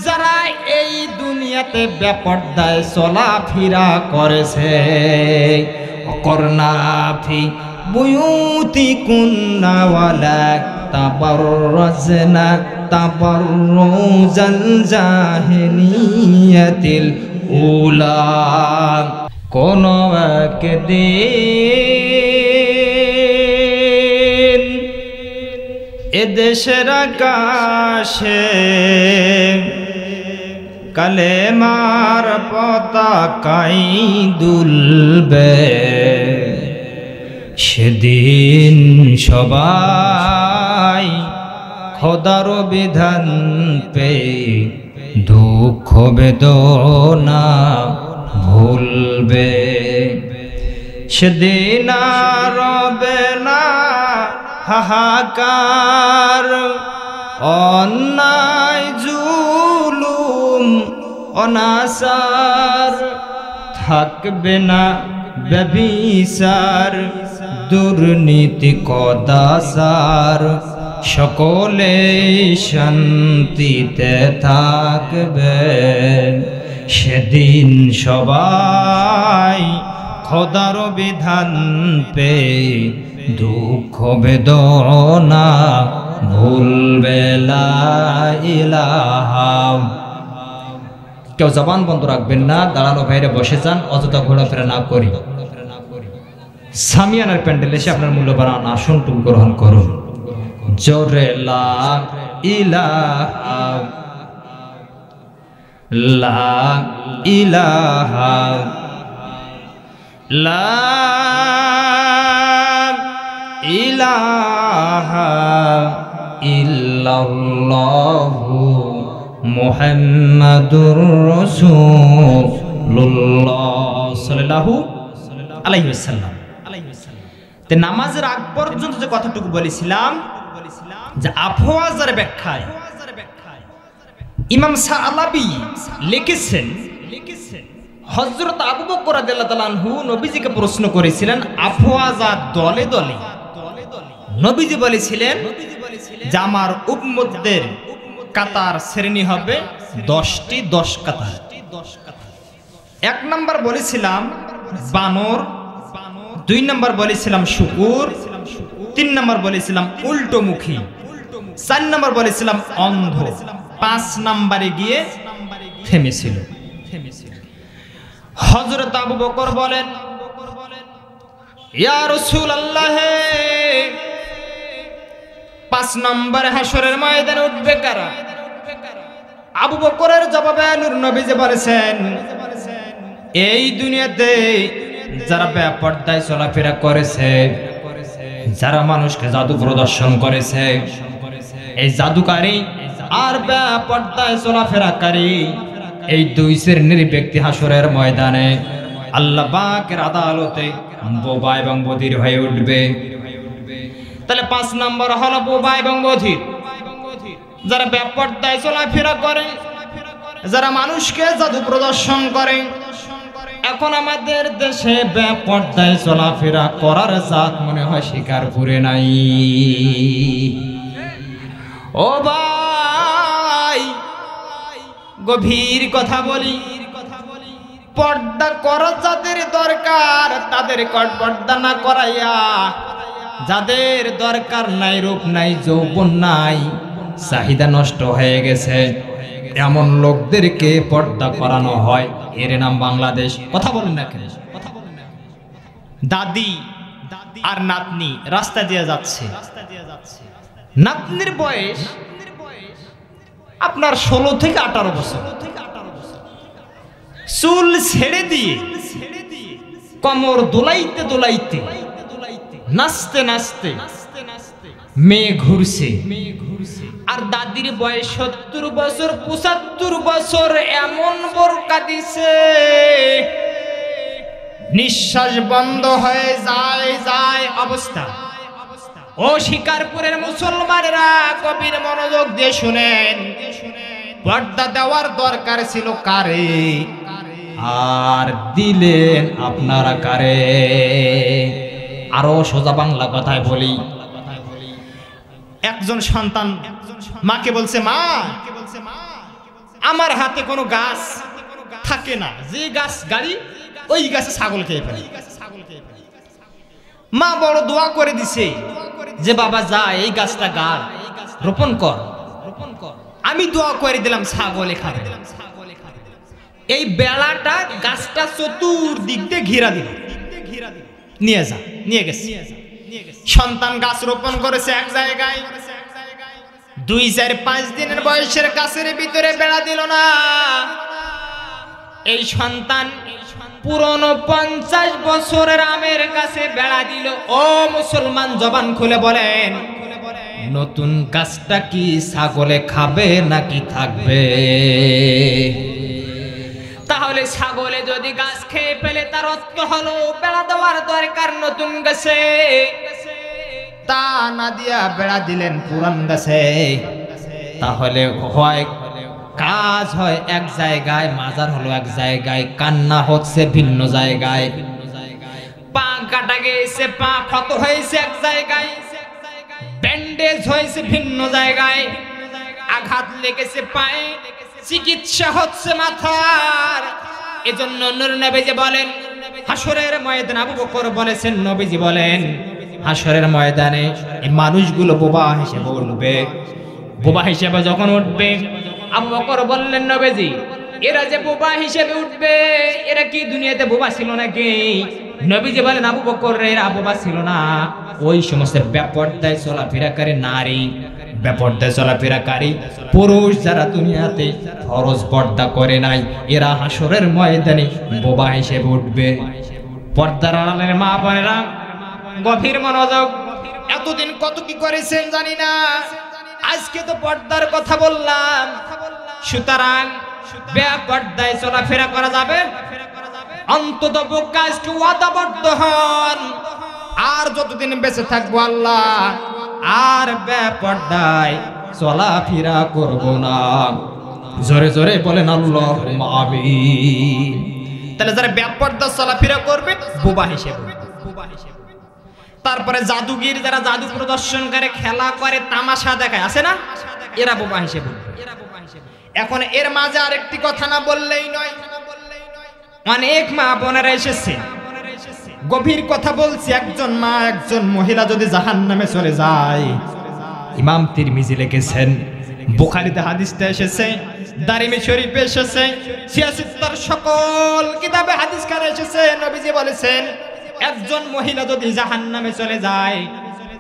যারা এই দুনিয়াতে বেপরদায় চলাফেরা করেছে, করনাফি বুয়ুতিকুন্না ওয়ালা তাবাররাজনা তাবাররুজাল জাহিলিয়াতিল উলা। কোন একদিন এদেশের আকাশে কালেমার পতাকাই দুলবে, সেদিন সবাই খোদার বিধান পেয়ে দুঃখ বেদনা ভুলবে। সেদিন আর রবে না হাহাকার, অন্যায় জুলুম অনাচার, থাকবে না ব্যভিচার দুর্নীতি কদাচার, সকলে শান্তিতে থাকবে। সেদিন সবাই খোদার বিধান পেয়ে দুঃখ বেদনা ভুলবে লা ইলাহা। কেউ জবান বন্ধ রাখবেন না, দাঁড়ানো বাইরে বসে যান, অযথা ঘোরাফেরা না করি। সামিয়ানার প্যান্ডেল এসে আপনার মূল্যবান আসনটুকু গ্রহণ করুন। জোরে লা ইলাহা লা ইলাহা লা ইলাহা ইল্লাল্লাহু মুহাম্মাদুর রাসূলুল্লাহ সাল্লাল্লাহু আলাইহি ওয়াসাল্লাম। তে নামাজের আগ পর্যন্ত যে কথাটুকু বলেছিলাম যে আফওয়াজের ব্যাখ্যায় ইমাম সালাবি লিখেছেন, হযরত আবু বকর রাদিয়াল্লাহু তাআলা আনহু নবীজিকে প্রশ্ন করেছিলেন আফওয়াজা দলে দলে। নবীজি বলেছিলেন যে আমার উম্মতদের কাতার শ্রেণী হবে 10টি, 10 কাতার। 1 নাম্বার বলেছিলাম বানর, 2 নাম্বার বলেছিলাম শুকুর, 3 নাম্বার বলেছিলাম উল্টোমুখী, 4 নাম্বার বলেছিলাম অন্ধ, 5 নাম্বারে গিয়ে থেমেছিল। হযরত আবু বকর বলেন, ইয়া রাসূলুল্লাহ, 5 নম্বর হাসরের ময়দানে উঠবে কারা? আবু বকরের জবাবে নূর নবীজি বলেছেন, এই দুনিয়াতে যারা বেপরদায় চলাফেরা করেছে, যারা মানুষকে জাদু প্রদর্শন করেছে, এই জাদুকারী আর বেপরদায় চলাফেরাকারী, এই 2 শ্রেণীর ব্যক্তি হাসরের ময়দানে আল্লাহ পাকের আদালতে বোবা এবং বধির হয়ে উঠবে। তাহলে 5 নম্বর হলো বোবা এবং বধির, যারা বেপরদায় চলাফেরা করে, যারা মানুষকে জাদু প্রদর্শন করে। এখন আমাদের দেশে বেপরদায় চলাফেরা করার জাত মনে হয় শিকারপুরে নাই। ও ভাই, গভীর কথা বলি, পর্দা করা যাদের দরকার তাদের পর্দা না করাইয়া, যাদের দরকার নাই, রূপ নাই, যৌবন নাই, চাহিদা নষ্ট হয়ে গেছে, এমন লোকদেরকে পর্দা করানো হয়। এর নাম বাংলাদেশ। কথা বলেন না কেন? দাদি আর নাতনি রাস্তা দিয়ে যাচ্ছে, নাতনির বয়স আপনার 16 থেকে 18 বছর, চুল ছেড়ে দিয়ে কোমর দোলাইতে দোলাইতে নাচতে নাচতে মেয়ে ঘুরছে। আর দাদির বয়স 70 বছর 75 বছর, এমন বোরকা দিছে নিঃশ্বাস বন্ধ হয়ে যায় অবস্থা। ও শিকারপুরের মুসলমানেরা কবির মনোযোগ দিয়ে শুনেন, পর্দা দেওয়ার দরকার ছিল কারে আর দিলেন আপনারা কারে? আরো সোজা বাংলা কথায় বলি, একজন সন্তান মাকে বলছে, মা আমার হাতে কোনো গাছ থাকে না, যে গাছ গাড়ি ওই গাছে ছাগল খেয়ে ফেলে। মা বড় দোয়া করে দিছে যে বাবা যা এই গাছটা গাছ রোপণ কর। আমি দোয়া করে দিলাম ছাগলে খাবে। এই বেলাটা গাছটা চতুর্দিক দিয়ে ঘেরা দিল, নিয়ে যা, নিয়ে গেছে। সন্তান গাছ রোপণ করেছে এক জায়গায়, 2, 4, 5 দিনের বয়সের গাছের ভিতরে বেড়া দিল না। এই সন্তান পুরনো 50 বছরের আমের গাছে বেড়া দিল। ও মুসলমান, জবান খুলে বলেন, নতুন গাছটা কি ছাগলে খাবে নাকি থাকবে? তাহলে ছাগলে যদি গাছ খেয়ে ফেলে তার অর্থ হলো বেড়া দেওয়ার দরকার নতুন গাছে, তা না দিয়া বেড়া দিলেন পুরান গাছে। তাহলে হয় কাজ হয় এক জায়গায়, মাজার হলো এক জায়গায়, কান্না হচ্ছে ভিন্ন জায়গায়, পা কাটা গেছে, পা ক্ষত হয়েছে এক জায়গায়, ব্যান্ডেজ হয়েছে ভিন্ন জায়গায়, আঘাত লেগেছে পায়ে, চিকিৎসা হচ্ছে মাথার। এজন্য নূর নবীজি বলেন হাসরের ময়দানে, আবু বকর বলেছেন, নবীজি বলেন হাসরের ময়দানে এই মানুষগুলো বোবা হিসেবে উঠবে। বোবা হিসেবে যখন উঠবে, আবু বকর বললেন, নবীজি এরা যে বোবা হিসেবে উঠবে, এরা কি দুনিয়াতে বোবা ছিল নাকি? নবীজি বলেন, আবু বকর এরা বোবা ছিল না, ওই সমস্ত বেপরদায় চলাফেরাকারী নারী বেপর্দায় চলাফেরাকারী পুরুষ যারা দুনিয়াতে ফরজ পর্দা করে নাই, এরা হাসরের ময়দানে বোবা হিসেবে উঠবে। পর্দার আড়ালের মা বোনেরা গভীর মনোযোগ। এতদিন কত কি করেছেন জানি না, আজকে তো পর্দার কথা বললাম। সুতরাং বেপর্দায় চলাফেরা করা যাবে, অন্তত বোকা আজকে ওয়াদাবদ্ধ হন। আর যতদিন বেঁচে থাকবো আল্লাহ আর বেপর্দায় চলাফেরা করব না। জোরে জোরে বলেন আল্লাহুম্মা আমিন। তাহলে যারা বেপর্দা চলাফেরা করবে বোবা হিসেবে। তারপরে জাদুগির যারা জাদু প্রদর্শন করে, খেলা করে, তামাশা দেখায়, আছে না, এরা বোবা হিসেবে। এখন এর মাঝে আরেকটি কথা না বললেই নয়। অনেক মা বোনেরা এসেছে, গভীর কথা বলছি। একজন মা একজন মহিলা যদি জাহান্নামে চলে যায়, ইমাম তিরমিজি লিখেছেন, বুখারীতে হাদিসটা এসেছে, দারিমি শরীফে এসেছে, সিয়াসিত্তার সকল কিতাবে হাদিস কারে এসেছে। নবীজি বলেছেন একজন মহিলা যদি জাহান্নামে চলে যায়,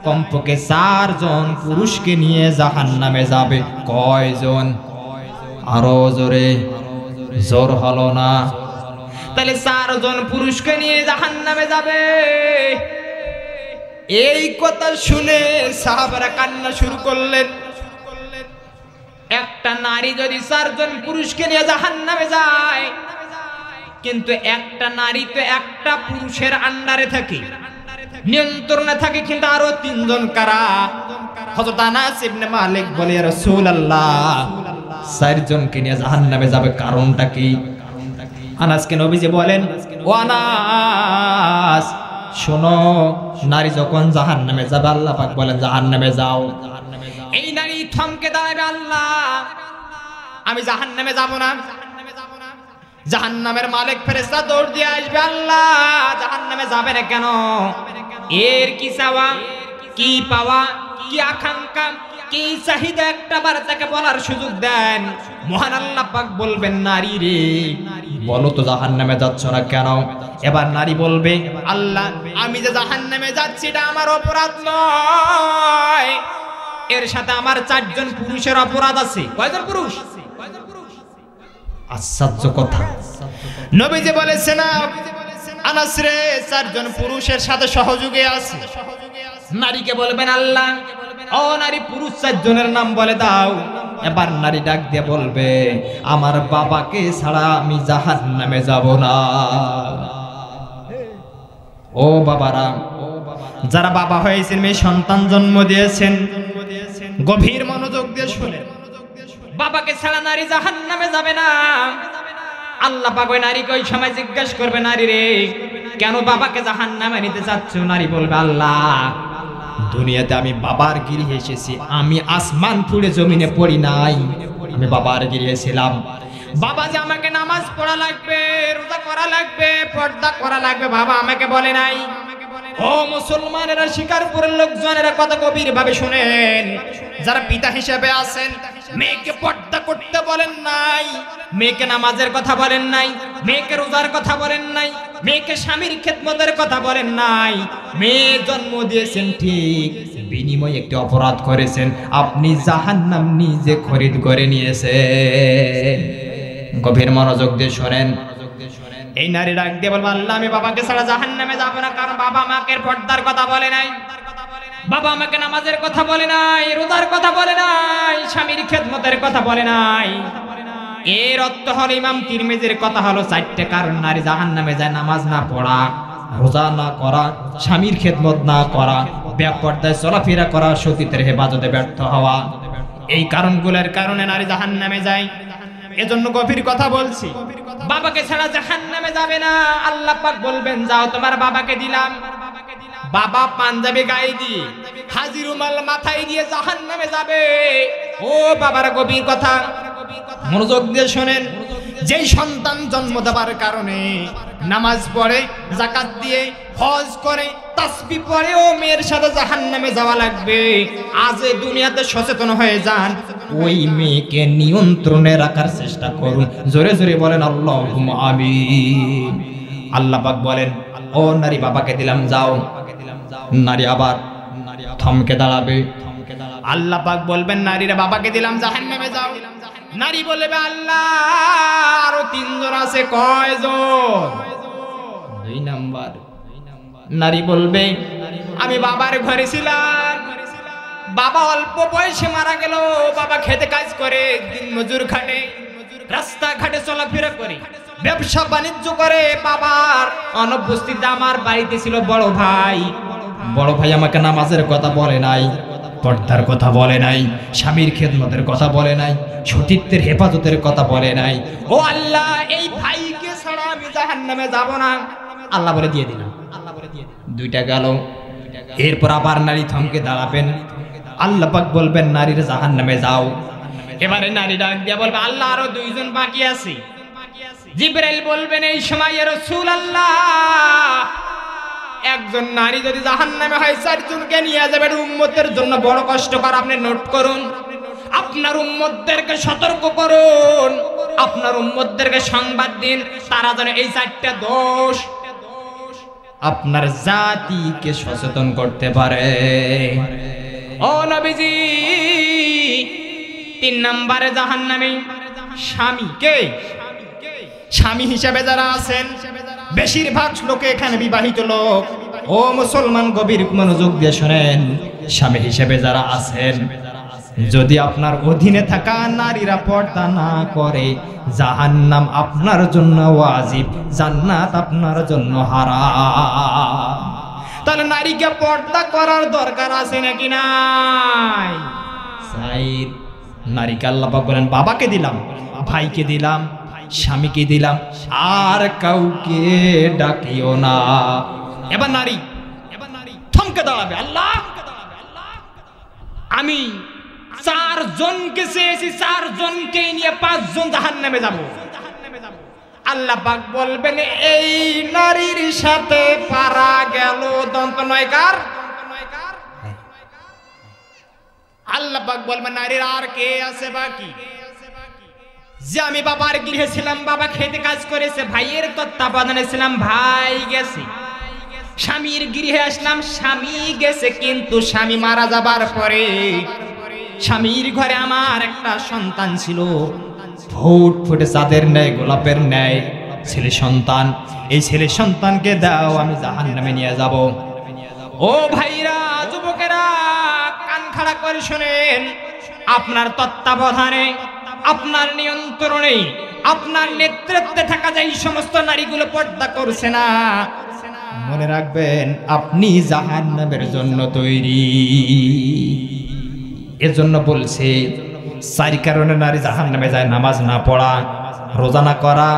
কমপক্ষে 4 জন পুরুষকে নিয়ে জাহান্নামে যাবে। কয়জন? আরো জোরে, জোর হলো না। তাহলে 4 জন পুরুষকে নিয়ে জাহান্নামে যাবে। এই কথা শুনে সাহাবারা কান্না শুরু করলেন। একটা নারী যদি 4 জন পুরুষকে নিয়ে জাহান্নামে যায়, কিন্তু একটা নারী তো একটা পুরুষের আন্ডারে থাকে, নিয়ন্ত্রণে থাকে, কিন্তু আরো 3 জন কারা? হযরত আনাস ইবনে মালিক বলে, ইয়া রাসূলুল্লাহ 4 জনকে নিয়ে জাহান্নামে যাবে, কারণটা কি? আনাসকে নবীজি বলেন, ও আনাস শোনো, নারী যখন জাহান্নামে যাবে আল্লাহ পাক বলেন জাহান্নামে যাও। এই নারী থমকে দাঁড়াবে, আল্লাহ আমি জাহান্নামে যাব না। জাহান্নামের মালিক ফেরেশতা দৌড় দিয়ে আসবে, আল্লাহ জাহান্নামে যাবে না কেন? এর কি চাওয়া, কি পাওয়া, কি আকাঙ্ক্ষা, কি চাহিদা, একটা বার তাকে বলার সুযোগ দেন। মহান আল্লাহ পাক বলবেন, নারী রে বলো তো জাহান্নামে যাচ্ছ না কেন? এবার নারী বলবে, আল্লাহ আমি যে জাহান্নামে যাচ্ছি এটা আমার অপরাধ নয়, এর সাথে আমার 4 জন পুরুষের অপরাধ আছে। কয়জন পুরুষ? আশ্চর্য কথা। নবীজি বলেছেন না, আনাস রে 4 জন পুরুষের সাথে সহযোগী আছে। নারীকে বলবেন, আল্লাহ ও নারী পুরুষ 4 জনের নাম বলে দাও। এবার নারী ডাক দিয়ে বলবে, আমার বাবাকে ছাড়া আমি জাহান্নামে যাব না। ও বাবারা, যারা বাবা হয়েছেন, মেয়ে সন্তান জন্ম দিয়েছেন, গভীর মনোযোগ দিয়ে শুনেন। বাবাকে ছাড়া নারী জাহান্নামে যাবে না। আল্লাহ পাক ওই নারীকে ওই সময় জিজ্ঞাসা করবে, নারী রে কেন বাবাকে জাহান্নামে নিতে চাচ্ছ? নারী বলবে, আল্লাহ দুনিয়াতে আমি বাবার গৃহে এসেছি, আমি আসমান ফুড়ে জমিনে পড়ি নাই, আমি বাবার গৃহে ছিলাম। বাবা যে আমাকে নামাজ পড়া লাগবে, রোজা করা লাগবে, পর্দা করা লাগবে, বাবা আমাকে বলে নাই। ও মুসলমানেরা, শিকারপুরের লোকজনেরা কথা গভীর ভাবে শুনেন। যারা পিতা হিসেবে আছেন, মেয়েকে পর্দা করতে বলেন নাই, মেয়েকে নামাজের কথা বলেন নাই, মেয়েকে রোজার কথা বলেন নাই, মেয়েকে স্বামীর খেদমতের কথা বলেন নাই। মেয়ে জন্ম দিয়েছেন ঠিক, বিনিময়ে একটি অপরাধ করেছেন, আপনি জাহান্নাম নিজে খরিদ করে নিয়েছেন। গভীর মনোযোগ দিয়ে শোনেন। এই নারী ডাক দিয়ে বলবো, আল্লাহ আমি বাবাকে ছাড়া জাহান্নামে যাব না, কারণ বাবা আমাকে পর্দার কথা বলে নাই, বাবা আমাকে নামাজের কথা বলে নাই, রোজার কথা বলে নাই, স্বামীর খেদমতের কথা বলে নাই। এর অর্থ হলো ইমাম তিরমিজির কথা হলো 4টে কারণ নারী জাহান্নামে যায়: নামাজ না পড়া, রোজা না করা, স্বামীর খেদমত না করা, বেপর্দায় চলাফেরা করা, সতীত্বের হেফাজতে ব্যর্থ হওয়া। এই কারণগুলোর কারণে নারী জাহান্নামে যায়। এজন্য গভীর কথা বলছি, বাবাকে ছাড়া জাহান্নামে যাবে না। আল্লাহ পাক বলবেন, যাও তোমার বাবাকে দিলাম। বাবা পাঞ্জাবি গায়ে দিয়ে, হাজি রুমাল মাথায় দিয়ে জাহান্নামে যাবে। ও বাবার গভীর কথা মনোযোগ দিয়ে শোনেন। যেই সন্তান জন্ম দেবার কারণে নামাজ পড়ে, যাকাত দিয়ে, হজ করে, তাসবিহ পড়ে, ও মেয়ের সাথে জাহান্নামে যাওয়া লাগবে। আজ এই দুনিয়াতে সচেতন হয়ে যান, ওই মেয়েকে নিয়ন্ত্রণে রাখার চেষ্টা করুন। জোরে জোরে বলেন আল্লাহুম্মা আমিন। আল্লাহ পাক বলেন, ও নারী বাবাকে দিলাম, যাও। নারী আবার থমকে দাঁড়াবে। আল্লাহ পাক বলবেন নারীরা বাবাকে দিলাম জাহান্নামে যাও। নারী বলবে আল্লাহ আরো 3 জন আছে, কয়জন? 2 নাম্বার। নারী বলবে আমি বাবার ঘরে ছিলাম, বাবা অল্প বয়সে মারা গেল, বাবা খেতে কাজ করে, দিন মজুর খাটে, রাস্তাঘাটে চলাফেরা করে, ব্যবসা বাণিজ্য করে। বাবার অনুপস্থিতিতে আমার বাড়িতে ছিল বড় ভাই, বড় ভাই আমাকে নামাজের কথা বলে নাই, পর্দার কথা বলে নাই, স্বামীর খেদমতের কথা বলে নাই, সতীত্বের হেফাজতের কথা বলে নাই। ও আল্লাহ এই ভাইকে ছাড়া আমি জাহান্নামে যাব না। আল্লাহ বলে দিয়ে দিলাম। 2টা গেল। এরপর আবার নারী থমকে দাঁড়াবেন, আল্লাহ পাক বলবেন নারীরা জাহান্নামে যাও। এবারে নারী ডাক দিয়া বলবে আল্লাহ আরো 2 জন বাকি আছে। জিবরাইল বলবেন এই সময় ইয়া রাসূলুল্লাহ একজন নারী যদি জাহান্নামে হয় 4 জনকে নিয়ে যাবে, উম্মতের জন্য বড় কষ্টকর, আপনি নোট করুন। আপনার উম্মতদেরকে সতর্ক করুন, আপনার উম্মতদেরকে সংবাদ দিন, তারা যেন এই 4টা দোষ আপনার জাতিকে সচেতন করতে পারে। ও নবীজি 3 নম্বরে জাহান্নামী স্বামীকে, স্বামী হিসেবে যারা আছেন, বেশিরভাগ লোকে এখানে বিবাহিত লোক। ও মুসলমান গভীর মনোযোগ দিয়ে শুনেন, স্বামী হিসেবে যারা আছেন, যদি আপনার অধীনে থাকা নারীরা পর্দা না করে, জাহান্নাম আপনার জন্য ওয়াজিব, জান্নাত আপনার জন্য হারাম। তাহলে নারীকে পর্দা করার দরকার আছে নাকি নাই? সাইদ নারীকে আল্লাহ পাক বলেন বাবাকে দিলাম, ভাইকে দিলাম, স্বামীকে দিলাম, আর কাউকে ডাকিও না। এবার নারী থমকে দাঁড়াবে, আল্লাহ আমি 4 জনকে চেয়েছি, 4 জনকে নিয়ে 5 জন জাহান্নামে যাব। আল্লাহ পাক বলবেন এই নারীর সাথে পারা গেল দন্ত নয়কার। আল্লাহ পাক বলবেন নারীর আর কে আছে বাকি? যে আমি বাবার গৃহে ছিলাম, বাবা খেতে কাজ করেছে, ভাইয়ের তত্ত্বাবধানে ছিলাম, ভাই গেছে। স্বামীর গৃহে আসলাম, স্বামী গেছে, কিন্তু স্বামী মারা যাবার পরে স্বামীর ঘরে আমার একটা সন্তান ছিল, ফুটফুটে চাঁদের ন্যায়, গোলাপের ন্যায় ছেলে সন্তান। এই ছেলে সন্তানকে দাও, আমি জাহান্নামে নিয়ে যাব। ও ভাইরা, যুবকেরা কান খাড়া করে শুনেন, আপনার তত্ত্বাবধানে, আপনার নিয়ন্ত্রণে, আপনার নেতৃত্বে থাকা যায় সমস্ত নারীগুলো পর্দা করছে না, মনে রাখবেন আপনি জাহান্নামের জন্য তৈরি। এজন্য বলছে 4 কারণে নারী জাহান্নামে যায়: নামাজ না পড়া, রোজা না করা,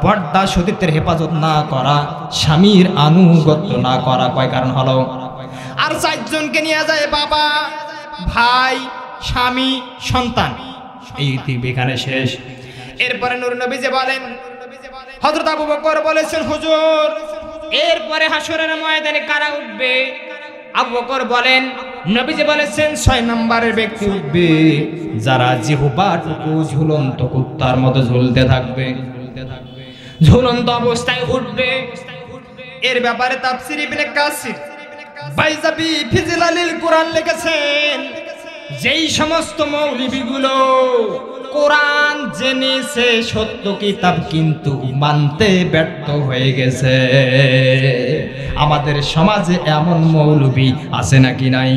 পর্দা সতীত্বের হেফাজত না করা, স্বামীর আনুগত্য না করা। কয় কারণ হলো? আর 4 জনকে নিয়ে যায় বাবা, ভাই, স্বামী, সন্তান। এই এখানে শেষ। এরপরে নূর নবী যে বলেন, হযরত আবু বকর বলেছেন হুজুর এরপরে হাসরের ময়দানে কারা উঠবে? আবু বকর বলেন, নবীজি বলেছেন 6 নম্বরের ব্যক্তি উঠবে যারা জিহ্বাটুকু ঝুলন্ত কুত্তার মতো ঝুলতে থাকবে, ঝুলন্ত অবস্থায় উঠবে। এর ব্যাপারে তাফসীর ইবনে কাসির বাইজাবি ফি জিলালিল কুরআন লিখেছেন, যেই সমস্ত মৌলবীগুলো কোরআন জেনেছে সত্য কিতাব কিন্তু মানতে ব্যর্থ হয়ে গেছে। আমাদের সমাজে এমন মৌলবী আছে নাকি নাই?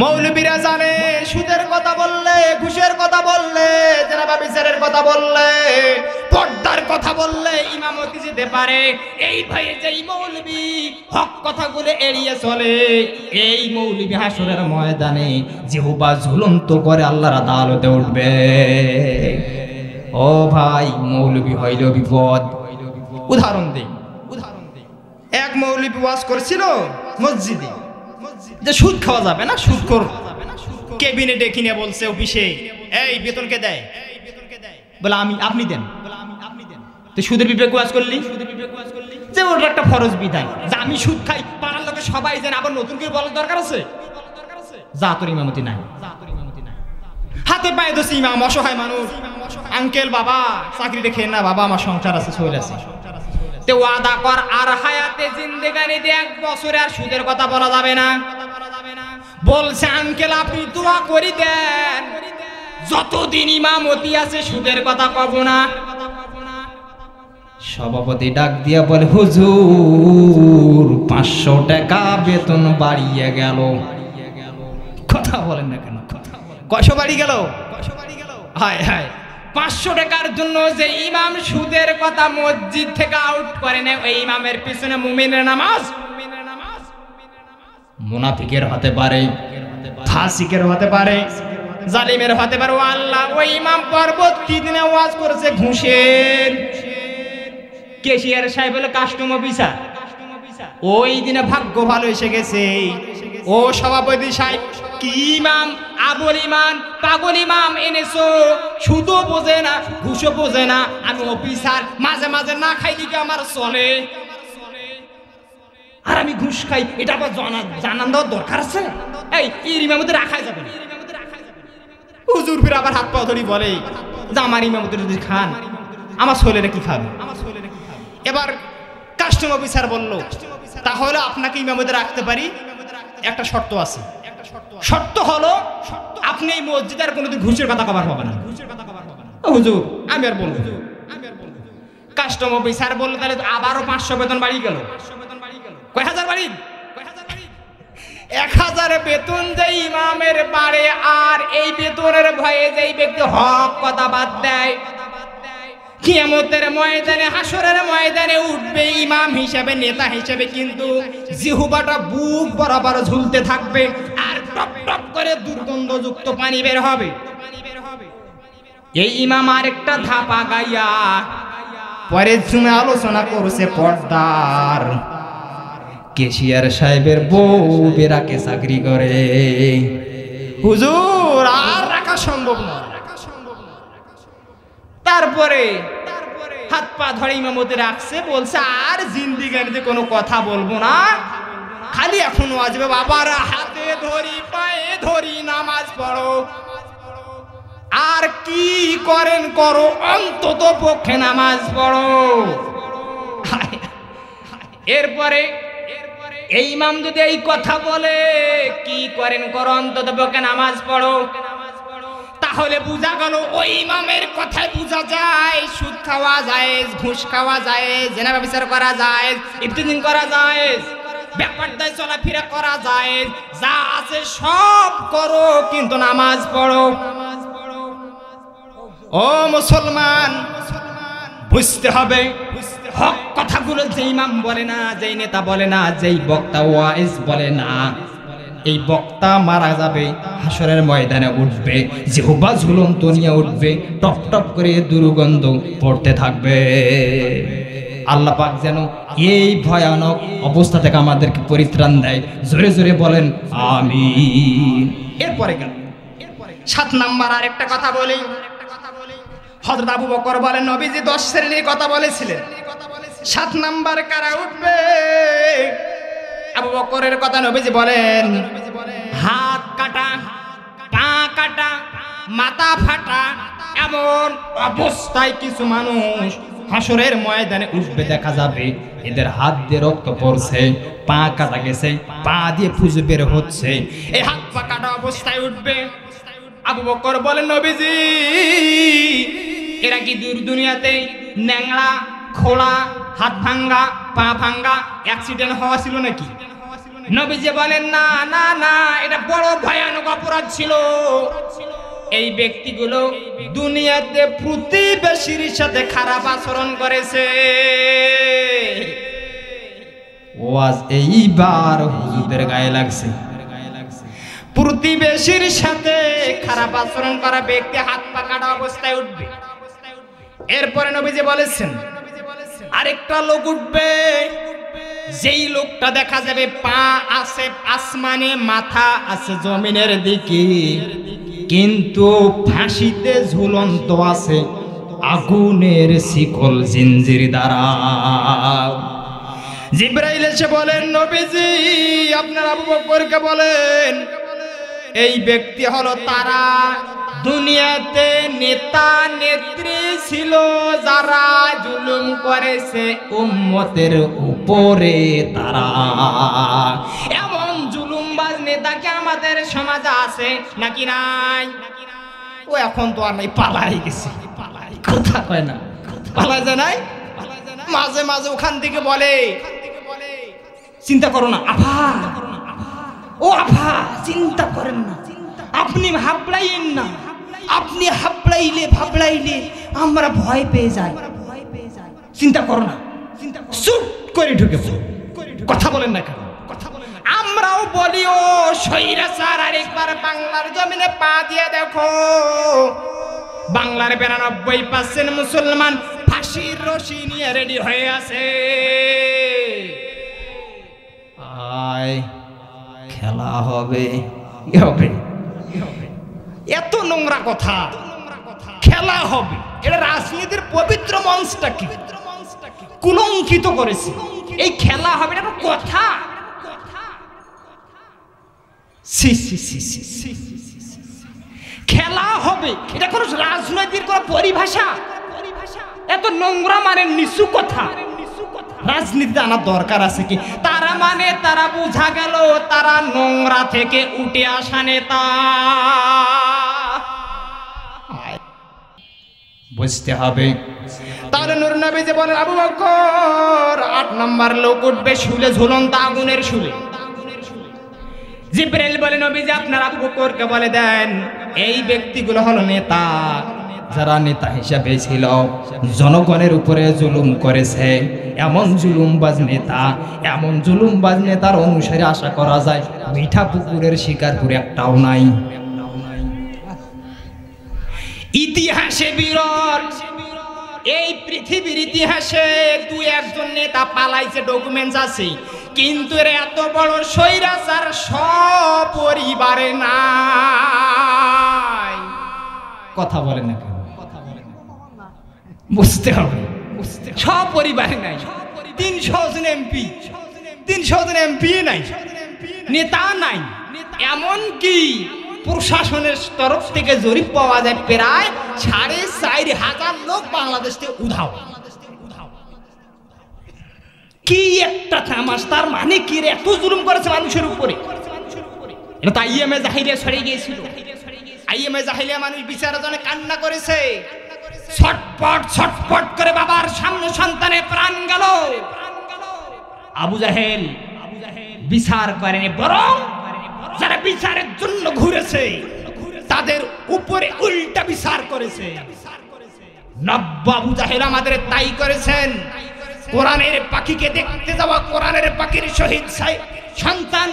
মৌলবীরা জানে সুদের কথা বললে, ঘুষের কথা বললে, জেনাবা বিচারের কথা বললে, পর্দার কথা বললে ইমামতি যেতে পারে। এই ভাই যেই মৌলবী হক কথাগুলো এড়িয়ে চলে, এই মৌলবী হাসরের ময়দানে জিহ্বা ঝুলন্ত করে আল্লাহর আদালতে উঠবে। ও ভাই, মৌলবী হইল বিপদ। উদাহরণ দেই, এক মৌলবী ওয়াজ করছিল মসজিদে যে সুদ খাওয়া যাবে না, সুদ কর। ক্যাবিনেটে কিনে বলছে অফিসে, এই বেতনকে দেয়, বলে আপনি দেন। তো সুদের বিবেক ওয়াজ করলি, যে ওটা একটা ফরজ বিধান, যে আমি সুদ খাই পাড়ার লোকে সবাই জানে, আবার নতুন করে বলার দরকার আছে? যা তোর ইমামতি নাই, হাতে পায়ে দোষী ইমাম, অসহায় মানুষ, আঙ্কেল বাবা চাকরি রেখে না, বাবা আমার সংসার আছে, চলে আছে। তে ওয়াদা কর আর হায়াতে জিন্দেগানিতে 1 বছরে আর সুদের কথা বলা যাবে না। বলছে আঙ্কেল আপনি দোয়া করে দেন, যতদিন ইমামতি আছে সুদের কথা কব না। সভাপতি ডাক দিয়া বলে হুজুর 500 টাকা বেতন বাড়িয়ে গেল। কথা বলেন না কেন? কয়শো বাড়ি গেল? হায় হায়, 500 টাকার জন্য যে ইমাম সুদের কথা মসজিদ থেকে আউট করে নেয়, ওই ইমামের পিছনে মুমিনের নামাজ মুনাফিকের হতে পারে, ফাসিকের হতে পারে, জালিমের হতে পারে। ও আল্লাহ, ওই ইমাম পরবর্তী দিনে ওয়াজ করেছে ঘুষের। কেশিয়ার সাহেব হলো কাস্টম অফিসার, ওই দিনে ভাগ্য ভালো এসে গেছে। ও সভাপতি সাহেব, কি ইমাম আবুল ইমান পাগল ইমাম এনেছো, সুদও বোঝে না ঘুষও বোঝে না, আমি অফিসার, মাঝে মাঝে না খাই দিকে আমার চলে, আর আমি ঘুষ খাই, এটা আবার জানান দেওয়ার দরকার আছে? এই ইমামতি রাখাই যাবে না। হুজুর ফির আবার হাত পা ধরি বলে যে আমার ইমামতি যদি খান আমার ছেলেরা কি খাবে? এবার কাস্টম অফিসার বলল তাহলে আপনাকে ইমামতি রাখতে পারি, একটা শর্ত আছে। শর্ত হলো আপনি এই মসজিদের কোনোদিন ঘুষের কথা কবার হবে না। হুজুর আমি আর বলবো, কাস্টম অফিসার বললো তাহলে আবারও 500 বেতন বাড়ি গেল। কয় হাজার বাড়ি? 1000 বেতন যে ইমামের বাড়ে, আর এই বেতনের ভয়ে যেই ব্যক্তি হক কথা বাদ দেয়, কিয়ামতের ময়দানে হাসরের ময়দানে উঠবে ইমাম হিসেবে, নেতা হিসেবে, কিন্তু জিহ্বাটা বুক বরাবর ঝুলতে থাকবে, আর টপ টপ করে দুর্গন্ধযুক্ত পানি বের হবে। এই ইমাম আরেকটা ধাপা গাইয়া পরে জুমে আলোচনা করছে পর্দার কেশিয়ার সাহেবের বউ বেরাকে চাকরি করে। হুজুর আর রাখা সম্ভব না। তারপরে হাত পা ধরে ইমামতি রাখছে, বলছে আর জিন্দিগানিতে কোনো কথা বলবো না, খালি এখন আসবে বাবারা হাতে ধরি পায়ে ধরি নামাজ পড়ো, আর কি করেন করো, অন্তত পক্ষে নামাজ পড়ো। এরপরে এই ইমাম যদি এই কথা বলে কি করেন করো অন্তত পক্ষে নামাজ পড়ো, তাহলে বোঝা গেল ওই ইমামের কথায় বোঝা যায় সুদ খাওয়া যায়, ঘুষ খাওয়া যায়, জেনা ব্যভিচার করা যায়, ইফতিজিং করা যায়, ব্যাপারটায় চলাফেরা করা যায়, যা আছে সব করো কিন্তু নামাজ পড়ো। ও মুসলমান, বুঝতে হবে হক কথাগুলো যে ইমাম বলে না, যেই নেতা বলে না, যেই বক্তা ওয়াইজ বলে না, এই বক্তা মারা যাবে, হাসরের ময়দানে উঠবে, জিহ্বা ঝুলন্ত নিয়ে উঠবে, টপ টপ করে দুর্গন্ধ পড়তে থাকবে। আল্লাহ পাক যেন এই ভয়ানক অবস্থা থেকে আমাদেরকে পরিত্রাণ দেয়, জোরে জোরে বলেন আমিন। এরপরে গেল 7 নাম্বার আরেকটা কথা বলি। হযরত আবু বকর বলেন নবীজি 10 শ্রেণীর কথা বলেছিলেন, 7 নাম্বার কারা উঠবে? আবু বকরের কথা নবীজি বলেন হাত কাটা, পা কাটা, মাথা ফাটা, এমন অবস্থায় কিছু মানুষ হাসরের ময়দানে উঠবে, দেখা যাবে এদের হাত দিয়ে রক্ত পড়ছে, পা কাটা গেছে, পা দিয়ে ফুজ বের হচ্ছে, এই হাত পা কাটা অবস্থায় উঠবে। আবু বকর বলেন নবীজি এরা কি দুনিয়াতে ন্যাংড়া খোলা হাত ভাঙ্গা পা ভাঙ্গা অ্যাক্সিডেন্ট হওয়া ছিল নাকি? নবীজি বলেন না না না, এটা বড় ভয়ানক অপরাধ ছিল। এই ব্যক্তিগুলো দুনিয়াতে প্রতিবেশীর সাথে খারাপ আচরণ করেছে। ওয়াজ এইবার হুজুরদের গায়ে লাগছে। প্রতিবেশীর সাথে খারাপ আচরণ করা ব্যক্তি হাত পা কাটা অবস্থায় উঠবে। এরপরে নবীজি বলেছেন আরেকটা লোক উঠবে, যেই লোকটা দেখা যাবে পা আছে আসমানে, মাথা আছে জমিনের দিকে, কিন্তু ফাঁসিতে ঝুলন্ত আছে আগুনের শিকল জিনজির দ্বারা। জিবরাইল এসে বলেন নবীজি আপনার আবু বকরকে বলেন এই ব্যক্তি হলো তারা দুনিয়াতে নেতা নেত্রী ছিল যারা জুলুম করেছে উম্মতের উপরে, তারা এমন জুলুমবাজ নেতাকে আমার আমাদের সমাজে আছে নাকি নাই? ও এখন তো আর নাই, পালাই গেছে, কথা কয় না, পালাই যায় নাই। মাঝে মাঝে ওখান থেকে বলে চিন্তা করো না আফা, ও আফা চিন্তা করেন না, আপনি ভাবলাইন না, আপনি ভাবলাইলে আমরা ভয় পেয়ে যাই, চিন্তা করো না, চুপ করে ঢুকে কথা বলেন না কেন? আমরাও বলি ও স্বৈরাচার আরেকবার বাংলার জমিনে পা দিয়ে দেখো, বাংলার 92% মুসলমান ফাঁসির রশি নিয়ে রেডি হয়ে আছে। আয় খেলা হবে, এত নোংরা কথা, খেলা হবে, এটা রাজনীতির পবিত্র মঞ্চটাকে কুলঙ্কিত করেছে। এই খেলা হবে, এটা কথা? খেলা হবে, এটা কোন রাজনৈতিক কোন পরিভাষা? এত নোংরা মানে নিচু কথা রাজনীতিতে আনার দরকার আছে কি? তারা মানে তারা বোঝা গেল তারা নোংরা থেকে উঠে আসা নেতা, বুঝতে হবে। তাহলে নূর নবী যে বলেন আবু বকর 8 নম্বর লোক উঠবে শুলে, ঝুলন্ত আগুনের শুলে। জিবরাইল বলে নবীজি আপনার আবু বকরকে বলে দেন এই ব্যক্তিগুলো হলো নেতা, যারা নেতা হিসাবে ছিল জনগণের উপরে জুলুম করেছে, এমন জুলুমবাজ নেতা, এমন জুলুমবাজ নেতার অনুসারে আশা করা যায় মিঠা পুকুরের শিকারপুর একটাও নাই। ইতিহাসে বিরল, এই পৃথিবীর ইতিহাসে 2-1 নেতা পালাইছে, ডকুমেন্টস আছে, কিন্তু এর এত বড় স্বৈরাচার সপরিবারে নাই। কথা বলেন না কেন? বুঝতে হবে, সপরিবারে নাই। 300 জন এমপি, 300 জন এমপি নাই, নেতা নাই। এমন কি প্রশাসনের তরফ থেকে জরিপ পাওয়া যায় প্রায় 4,500 লোক বাংলাদেশ থেকে উধাও। কি একটা তামাশ! তার মানে কি রে, এত জুলুম করেছে মানুষের উপরে। এটা তো আইএমএ জাহিলিয়া ছড়িয়ে গিয়েছিল। আইএমএ জাহিলিয়া মানুষ বিচারের জন্য কান্না করেছে, ছটপট ছটপট করে বাবার সামনে সন্তানের প্রাণ গেল। আবু জাহেল বিচার করেনি, বরং যারা বিচারের জন্য ঘুরেছে তাদের উপরে উল্টা বিচার করেছে। নব্য আবু জাহেল আমাদের তাই করেছেন। কোরআনের পাখিকে দেখতে যাওয়া কোরআনের পাখির শহীদ সন্তান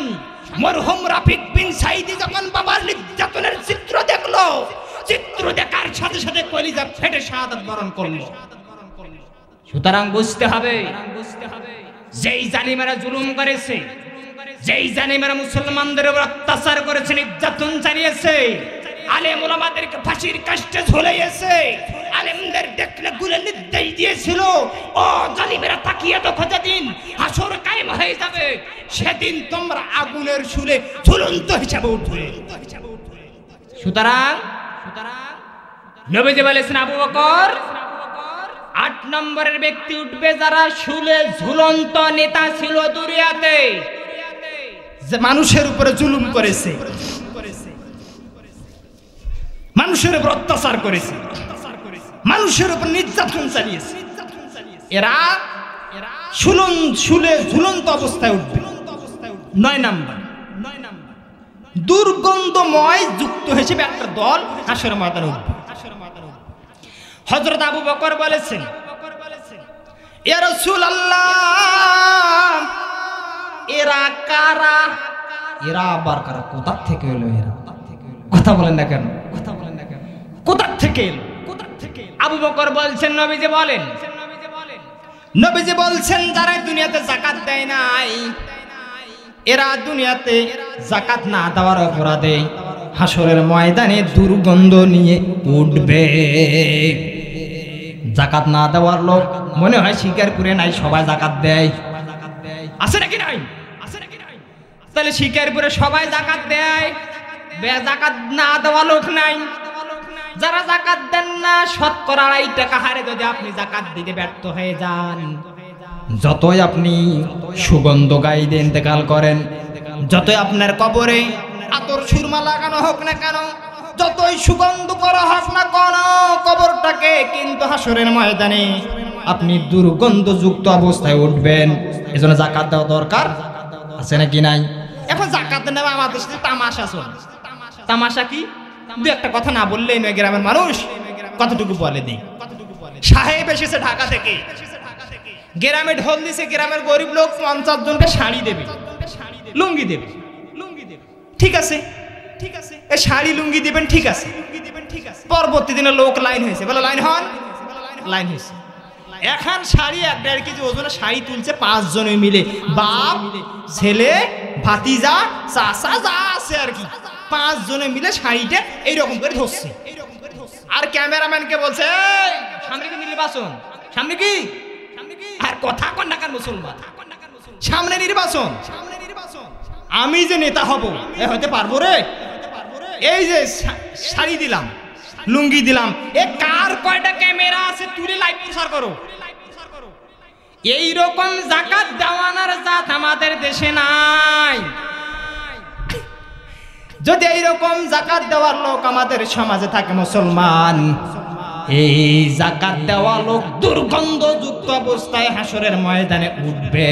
মরহুম রাফিক বিন সাইদি যখন বাবার নির্যাতনের চিত্র দেখলো, চিত্র দেখার সাথে সাথে কলিজা ফেটে শাহাদাত বরণ করলো। সুতরাং বুঝতে হবে, যেই জালিমেরা জুলুম করেছে, যেই জালিমেরা মুসলমানদের উপর অত্যাচার করেছে, নির্যাতন চালিয়েছে, আলেম ওলামাদেরকে ফাঁসির কাস্টে ঝুলাইয়েছে, আলেমদের দেখলে গুলে নির্দেশ দিয়েছিল, ও জালিমেরা তাকিয়ে দেখো, যেদিন হাসর কায়েম হয়ে যাবে সেদিন তোমরা আগুনের শুলে ঝুলন্ত হিসাবে উঠবে। সুতরাং নবীজি বলেছেন আবু বকর 8 নম্বরের ব্যক্তি উঠবে যারা শুলে ঝুলন্ত নেতা ছিল দুনিয়াতে, যে মানুষের উপরে জুলুম করেছে, মানুষের উপর অত্যাচার করেছে, মানুষের উপর নির্যাতন চালিয়েছে। এরা শুলে ঝুলন্ত অবস্থায় উঠবে। 9 নম্বর দুর্গন্ধময় যুক্ত হিসেবে একটা দল হাসরের ময়দানে উঠবে। হযরত আবু বকর বলেছেন, ইয়া রাসূলুল্লাহ এরা কারা? এরা আবার কারা? কোথা থেকে এলো এরা? কথা বলেন না কেন? কোথা থেকে এলো? আবু বকর বলছেন, নবীজি বলেন, নবীজি বলছেন যারা দুনিয়াতে যাকাত দেয় নাই, এরা দুনিয়াতে যাকাত না দেওয়ার অপরাধে হাসরের ময়দানে দুর্গন্ধ নিয়ে উঠবে। যাকাত না দেওয়ার লোক মনে হয় শিকারপুরে নাই, সবাই যাকাত দেয়, আছে নাকি নাই? তাহলে শিকারপুরে সবাই যাকাত দেয়, যাকাত না দেওয়া লোক নাই। যারা যাকাত দেন না, 2.5 টাকা হারে যদি আপনি যাকাত দিতে ব্যর্থ হয়ে যান, যতই আপনি সুগন্ধ গাইতে ইন্তেকাল করেন, যতই আপনার কবরে আতর সুরমা লাগানো হোক না কেন, যতই সুগন্ধ করা হোক না কেন, কবরটাকে কিন্তু হাসরের ময়দানে আপনি দুর্গন্ধযুক্ত অবস্থায় উঠবেন। এজন্য যাকাত দেওয়া দরকার আছে নাকি নাই? এখন যাকাত নেওয়া আমাদের সাথে তামাশা চলে। তামাশা কি? দু একটা কথা না বললেই নয়, গ্রামের মানুষ কতটুকু বলে দিই। সাহেব এসেছে ঢাকা থেকে, গ্রামে ঢোল দিছে, গ্রামের গরিব লোক 50 জনকে শাড়ি দেবে, লুঙ্গি দেবে। ঠিক আছে, ঠিক আছে, এই শাড়ি লুঙ্গি দিবেন, ঠিক আছে। পরবর্তী দিনে লোক লাইন হয়েছে, বলে লাইন হন, লাইন হয়েছে। এখন শাড়ি 1.5 কেজি ওজনে শাড়ি তুলছে 5 জনে মিলে, বাপ ছেলে ভাতিজা চাচা যা আছে আর কি, 5 জনে মিলে শাড়িটা এইরকম করে ধরছে। আর ক্যামেরাম্যানকে বলছে সামনে কি নির্বাচন, সামনে কি, আর কথা কন না কেন মুসলমান, সামনে নির্বাচন, আমি যে নেতা হব এ হতে পারবো রে? এই যে শাড়ি দিলাম, লুঙ্গি দিলাম, এ কার কয়টা ক্যামেরা আছে তুলে লাইভ প্রচার করো। এই রকম যাকাত দেওয়ানার জাত আমাদের দেশে নাই। যদি এইরকম যাকাত দেওয়ার লোক আমাদের সমাজে থাকে মুসলমান, এই যাকাত দেওয়া লোক দুর্গন্ধযুক্ত অবস্থায় হাসরের ময়দানে উঠবে।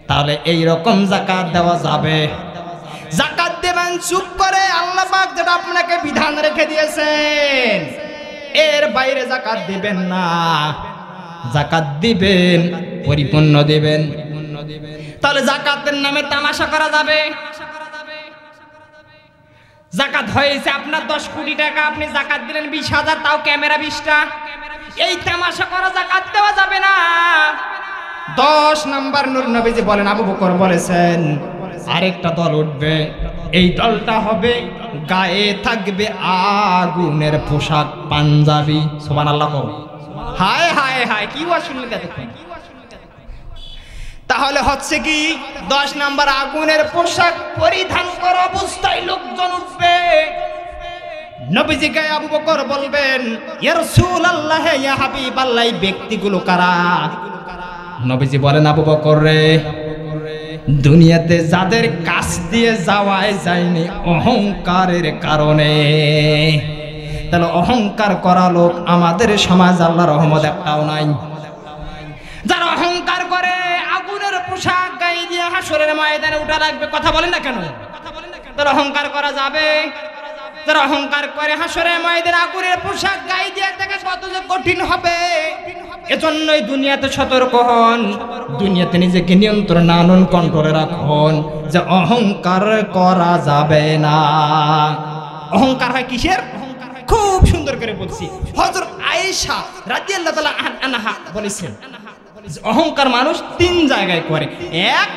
তাহলে এই রকম যাকাত দেওয়া যাবে? যাকাত দেবেন চুপ করে, আল্লাহ পাক যেটা আপনাকে বিধান রেখে দিয়েছেন এর বাইরে যাকাত দিবেন না। যাকাত দিবেন, পরিপূর্ণ দিবেন। তাহলে যাকাতের নামে তামাশা করা যাবে? যাকাত হয়েছে আপনার 10 কোটি টাকা, আপনি যাকাত দিলেন 20,000, তাও ক্যামেরা 20টা, এই তামাশা করা যাকাত দেওয়া যাবে না। 10 নাম্বার নূর নবীজি বলেন, আবু বকর বলেছেন আরেকটা দল উঠবে, এই দলটা হবে গায়ে থাকবে আগুনের পোশাক, পাঞ্জাবি। সুবহানাল্লাহ। হায় হায় হায়, কি ওয়াজ শুনলেন দেখুন। তাহলে হচ্ছে কি 10 নাম্বার আগুনের পোশাক পরিধান করা অবস্থায় লোকজন উঠবে। নবীজিকে আবু বকর বলবেন, ইয়া রাসূলুল্লাহ, ইয়া হাবিবাল্লাহ, এই ব্যক্তিগুলো কারা? নবীজি বলেন, আবু বকর রে, দুনিয়াতে যাদের কাছ দিয়ে যাওয়াই যায়নি অহংকারের কারণে, তাহলে অহংকার করা লোক আমাদের সমাজ আল্লাহর রহমত একটাও নাই। যারা অহংকার করে আগুনের পোশাক গায়ে দিয়ে হাসরের ময়দানে উঠা লাগবে। কথা বলেন না কেন? তারা অহংকার করা যাবে? যারা অহংকার করে হাসরের ময়দানে আগুনের পোশাক গায়ে দিয়ে দেখে কত যে কঠিন হবে। এজন্যই দুনিয়াতে সতর্ক হন, দুনিয়াতে নিজেকে নিয়ন্ত্রণ আনুন, কন্ট্রোলে রাখুন, যে অহংকার করা যাবে না। অহংকার হয় কিসের? খুব সুন্দর করে বলছি, হযরত আয়েশা রাদিয়াল্লাহু তাআলা আনহা বলেছেন, অহংকার মানুষ 3 জায়গায় করে। 1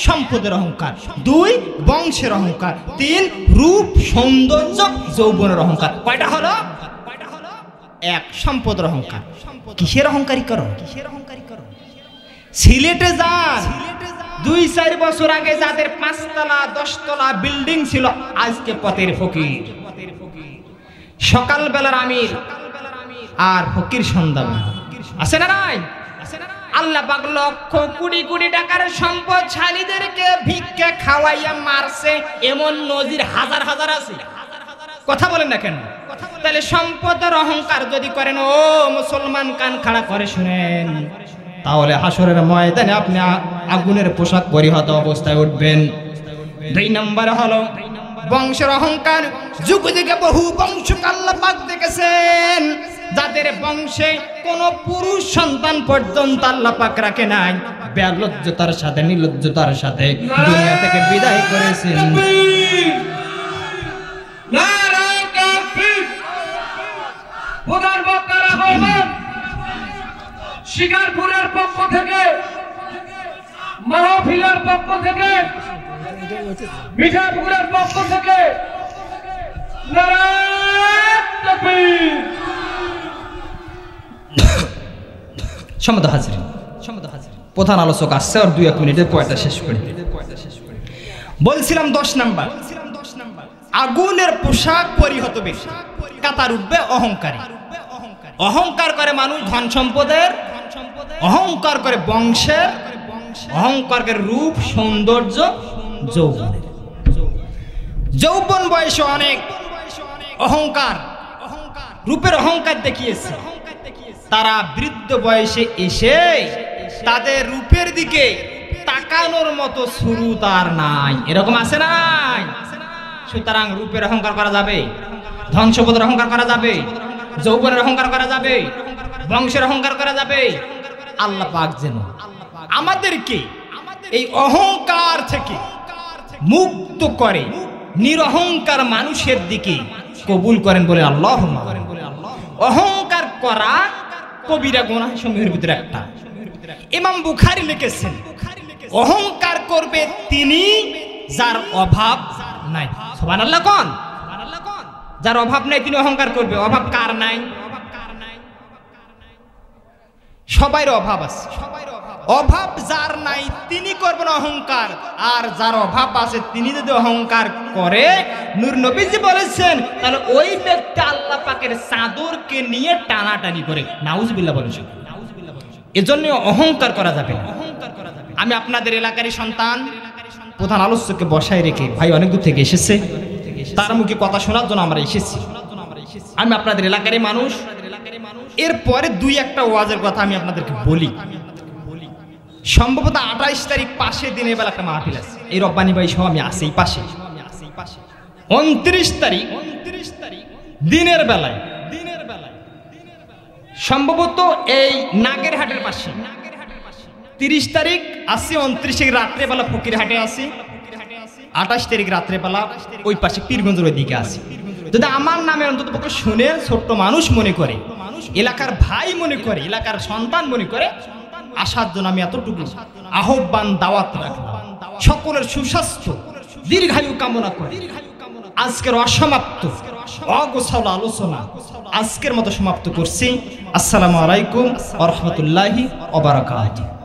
সম্পদের অহংকার, 2 বংশের অহংকার, 3 রূপ সৌন্দর্য যৌবনের অহংকার। কয়টা হলো? 1 সম্পদের অহংকার। কিসের অহংকারী করো? সিলেটে যান, 2-4 বছর আগে যাদের 5 তলা 10 তলা বিল্ডিং ছিল আজকে পথের ফকির। সকালবেলার আমির আর ফকির সন্ধ্যাবেলা। আছে না নাই? আল্লাহ পাক লক্ষ কোটি কোটি টাকার সম্পদশালীদেরকে ভিক্ষা খাওয়াইয়া মারছে, এমন নজির হাজার হাজার আছে। কথা বলেন না কেন? তাহলে সম্পদের অহংকার যদি করেন, ও মুসলমান কান খাড়া করে শুনেন, তাহলে হাসরের ময়দানে আপনি আগুনের পোশাক পরিহিত অবস্থায় উঠবেন। 2 নম্বর হলো বংশের অহংকার। যুগ যুগে বহু বংশকে আল্লাহ পাক দেখেছেন যাদের বংশে কোন পুরুষ সন্তান পর্যন্ত আল্লাহ পাক রাখে নাই, বেলজ্জতার সাথে নির্লজ্জতার সাথে দুনিয়া থেকে বিদায় করেছেন। শিকারপুরের পক্ষ থেকে, মাহফিলের পক্ষ থেকে, মিঠাপুরের পক্ষ থেকে নারায়ে তাকবীর। সম্মানিত হাজিরিন, প্রধান আলোচক আসছে, আর 2-1 মিনিটের পয়টা শেষ করি। বলছিলাম 10 নাম্বার, আগুনের পোশাক পরিহিত ব্যক্তি কাতার উঠবে অহংকারী। অহংকার করে মানুষ ধন সম্পদের, অহংকার করে বংশের, অহংকার করে রূপ সৌন্দর্য যৌবনের। যৌবন বয়সে অনেক অহংকার, রূপের অহংকার দেখিয়েছে, তারা বৃদ্ধ বয়সে এসে তাদের রূপের দিকে তাকানোর মতো শুরু তার নাই। এরকম আছে না নাই? সুতরাং রূপের অহংকার করা যাবে, ধন সম্পদের অহংকার করা যাবে, যৌবনের অহংকার করা যাবে, বংশের অহংকার করা যাবে। আল্লাহ পাক যেন আমাদেরকে এই অহংকার থেকে মুক্ত করে নিরহংকার মানুষের দিকে কবুল করেন বলে আল্লাহুম্মা। অহংকার করা কবিরা গুনাহ সমূহের ভিতরে একটা। ইমাম বুখারী লিখেছেন, অহংকার করবে তিনি যার অভাব নাই। সুবহানাল্লাহ কোন? যার অভাব নাই তিনি অহংকার করবে। অভাব কার নাই? সবাইর অভাব আছে। অভাব যার নাই তিনি করবেন না অহংকার, আর যার অভাব আছে তিনি যদি অহংকার করে, নূর নবীজি বলেছেন, তাহলে ওই ব্যক্তি আল্লাহ পাকের চাদরকে নিয়ে টানাটানি করে। নাউজুবিল্লাহ বলেছেন। এজন্য অহংকার করা যাবে না। আমি আপনাদের এলাকারই সন্তান, প্রধান আলোচককে বসায় রেখে ভাই অনেক দূর থেকে এসেছে, তার মুখে কথা শোনার জন্য আমরা এসেছি। আমি আপনাদের এলাকারই মানুষ। এরপরে দুই একটা ওয়াজের কথা আমি আপনাদেরকে বলি। সম্ভবত 28 তারিখ পাশে দিনের বেলা একটা মাহফিল আছে, এই রব্বানি ভাই সহ আমি আছি এই পাশে। 29 তারিখ দিনের বেলায় সম্ভবত এই নাগেরহাটের পাশে। 30 তারিখ আসি, 29 রাত্রে বেলা ফকিরহাটে আসি, 28 তারিখ রাত্রে বেলা ওই পাশে পীরগঞ্জের ওই দিকে আসি। যদি আমার নামে অন্তত পক্ষে শুনে ছোট্ট মানুষ মনে করে, এলাকার ভাই মনে করে, এলাকার সন্তান মনে করে, আসার জন্য আমি এতটুকু আহ্বান দাওয়াত রাখলাম। সকলের সুস্বাস্থ্য দীর্ঘায়ু কামনা করে আজকের অসমাপ্ত অগোছালো আলোচনা আজকের মতো সমাপ্ত করছি। আসসালামু আলাইকুম ওয়া রাহমাতুল্লাহি ওয়া বারাকাতুহু।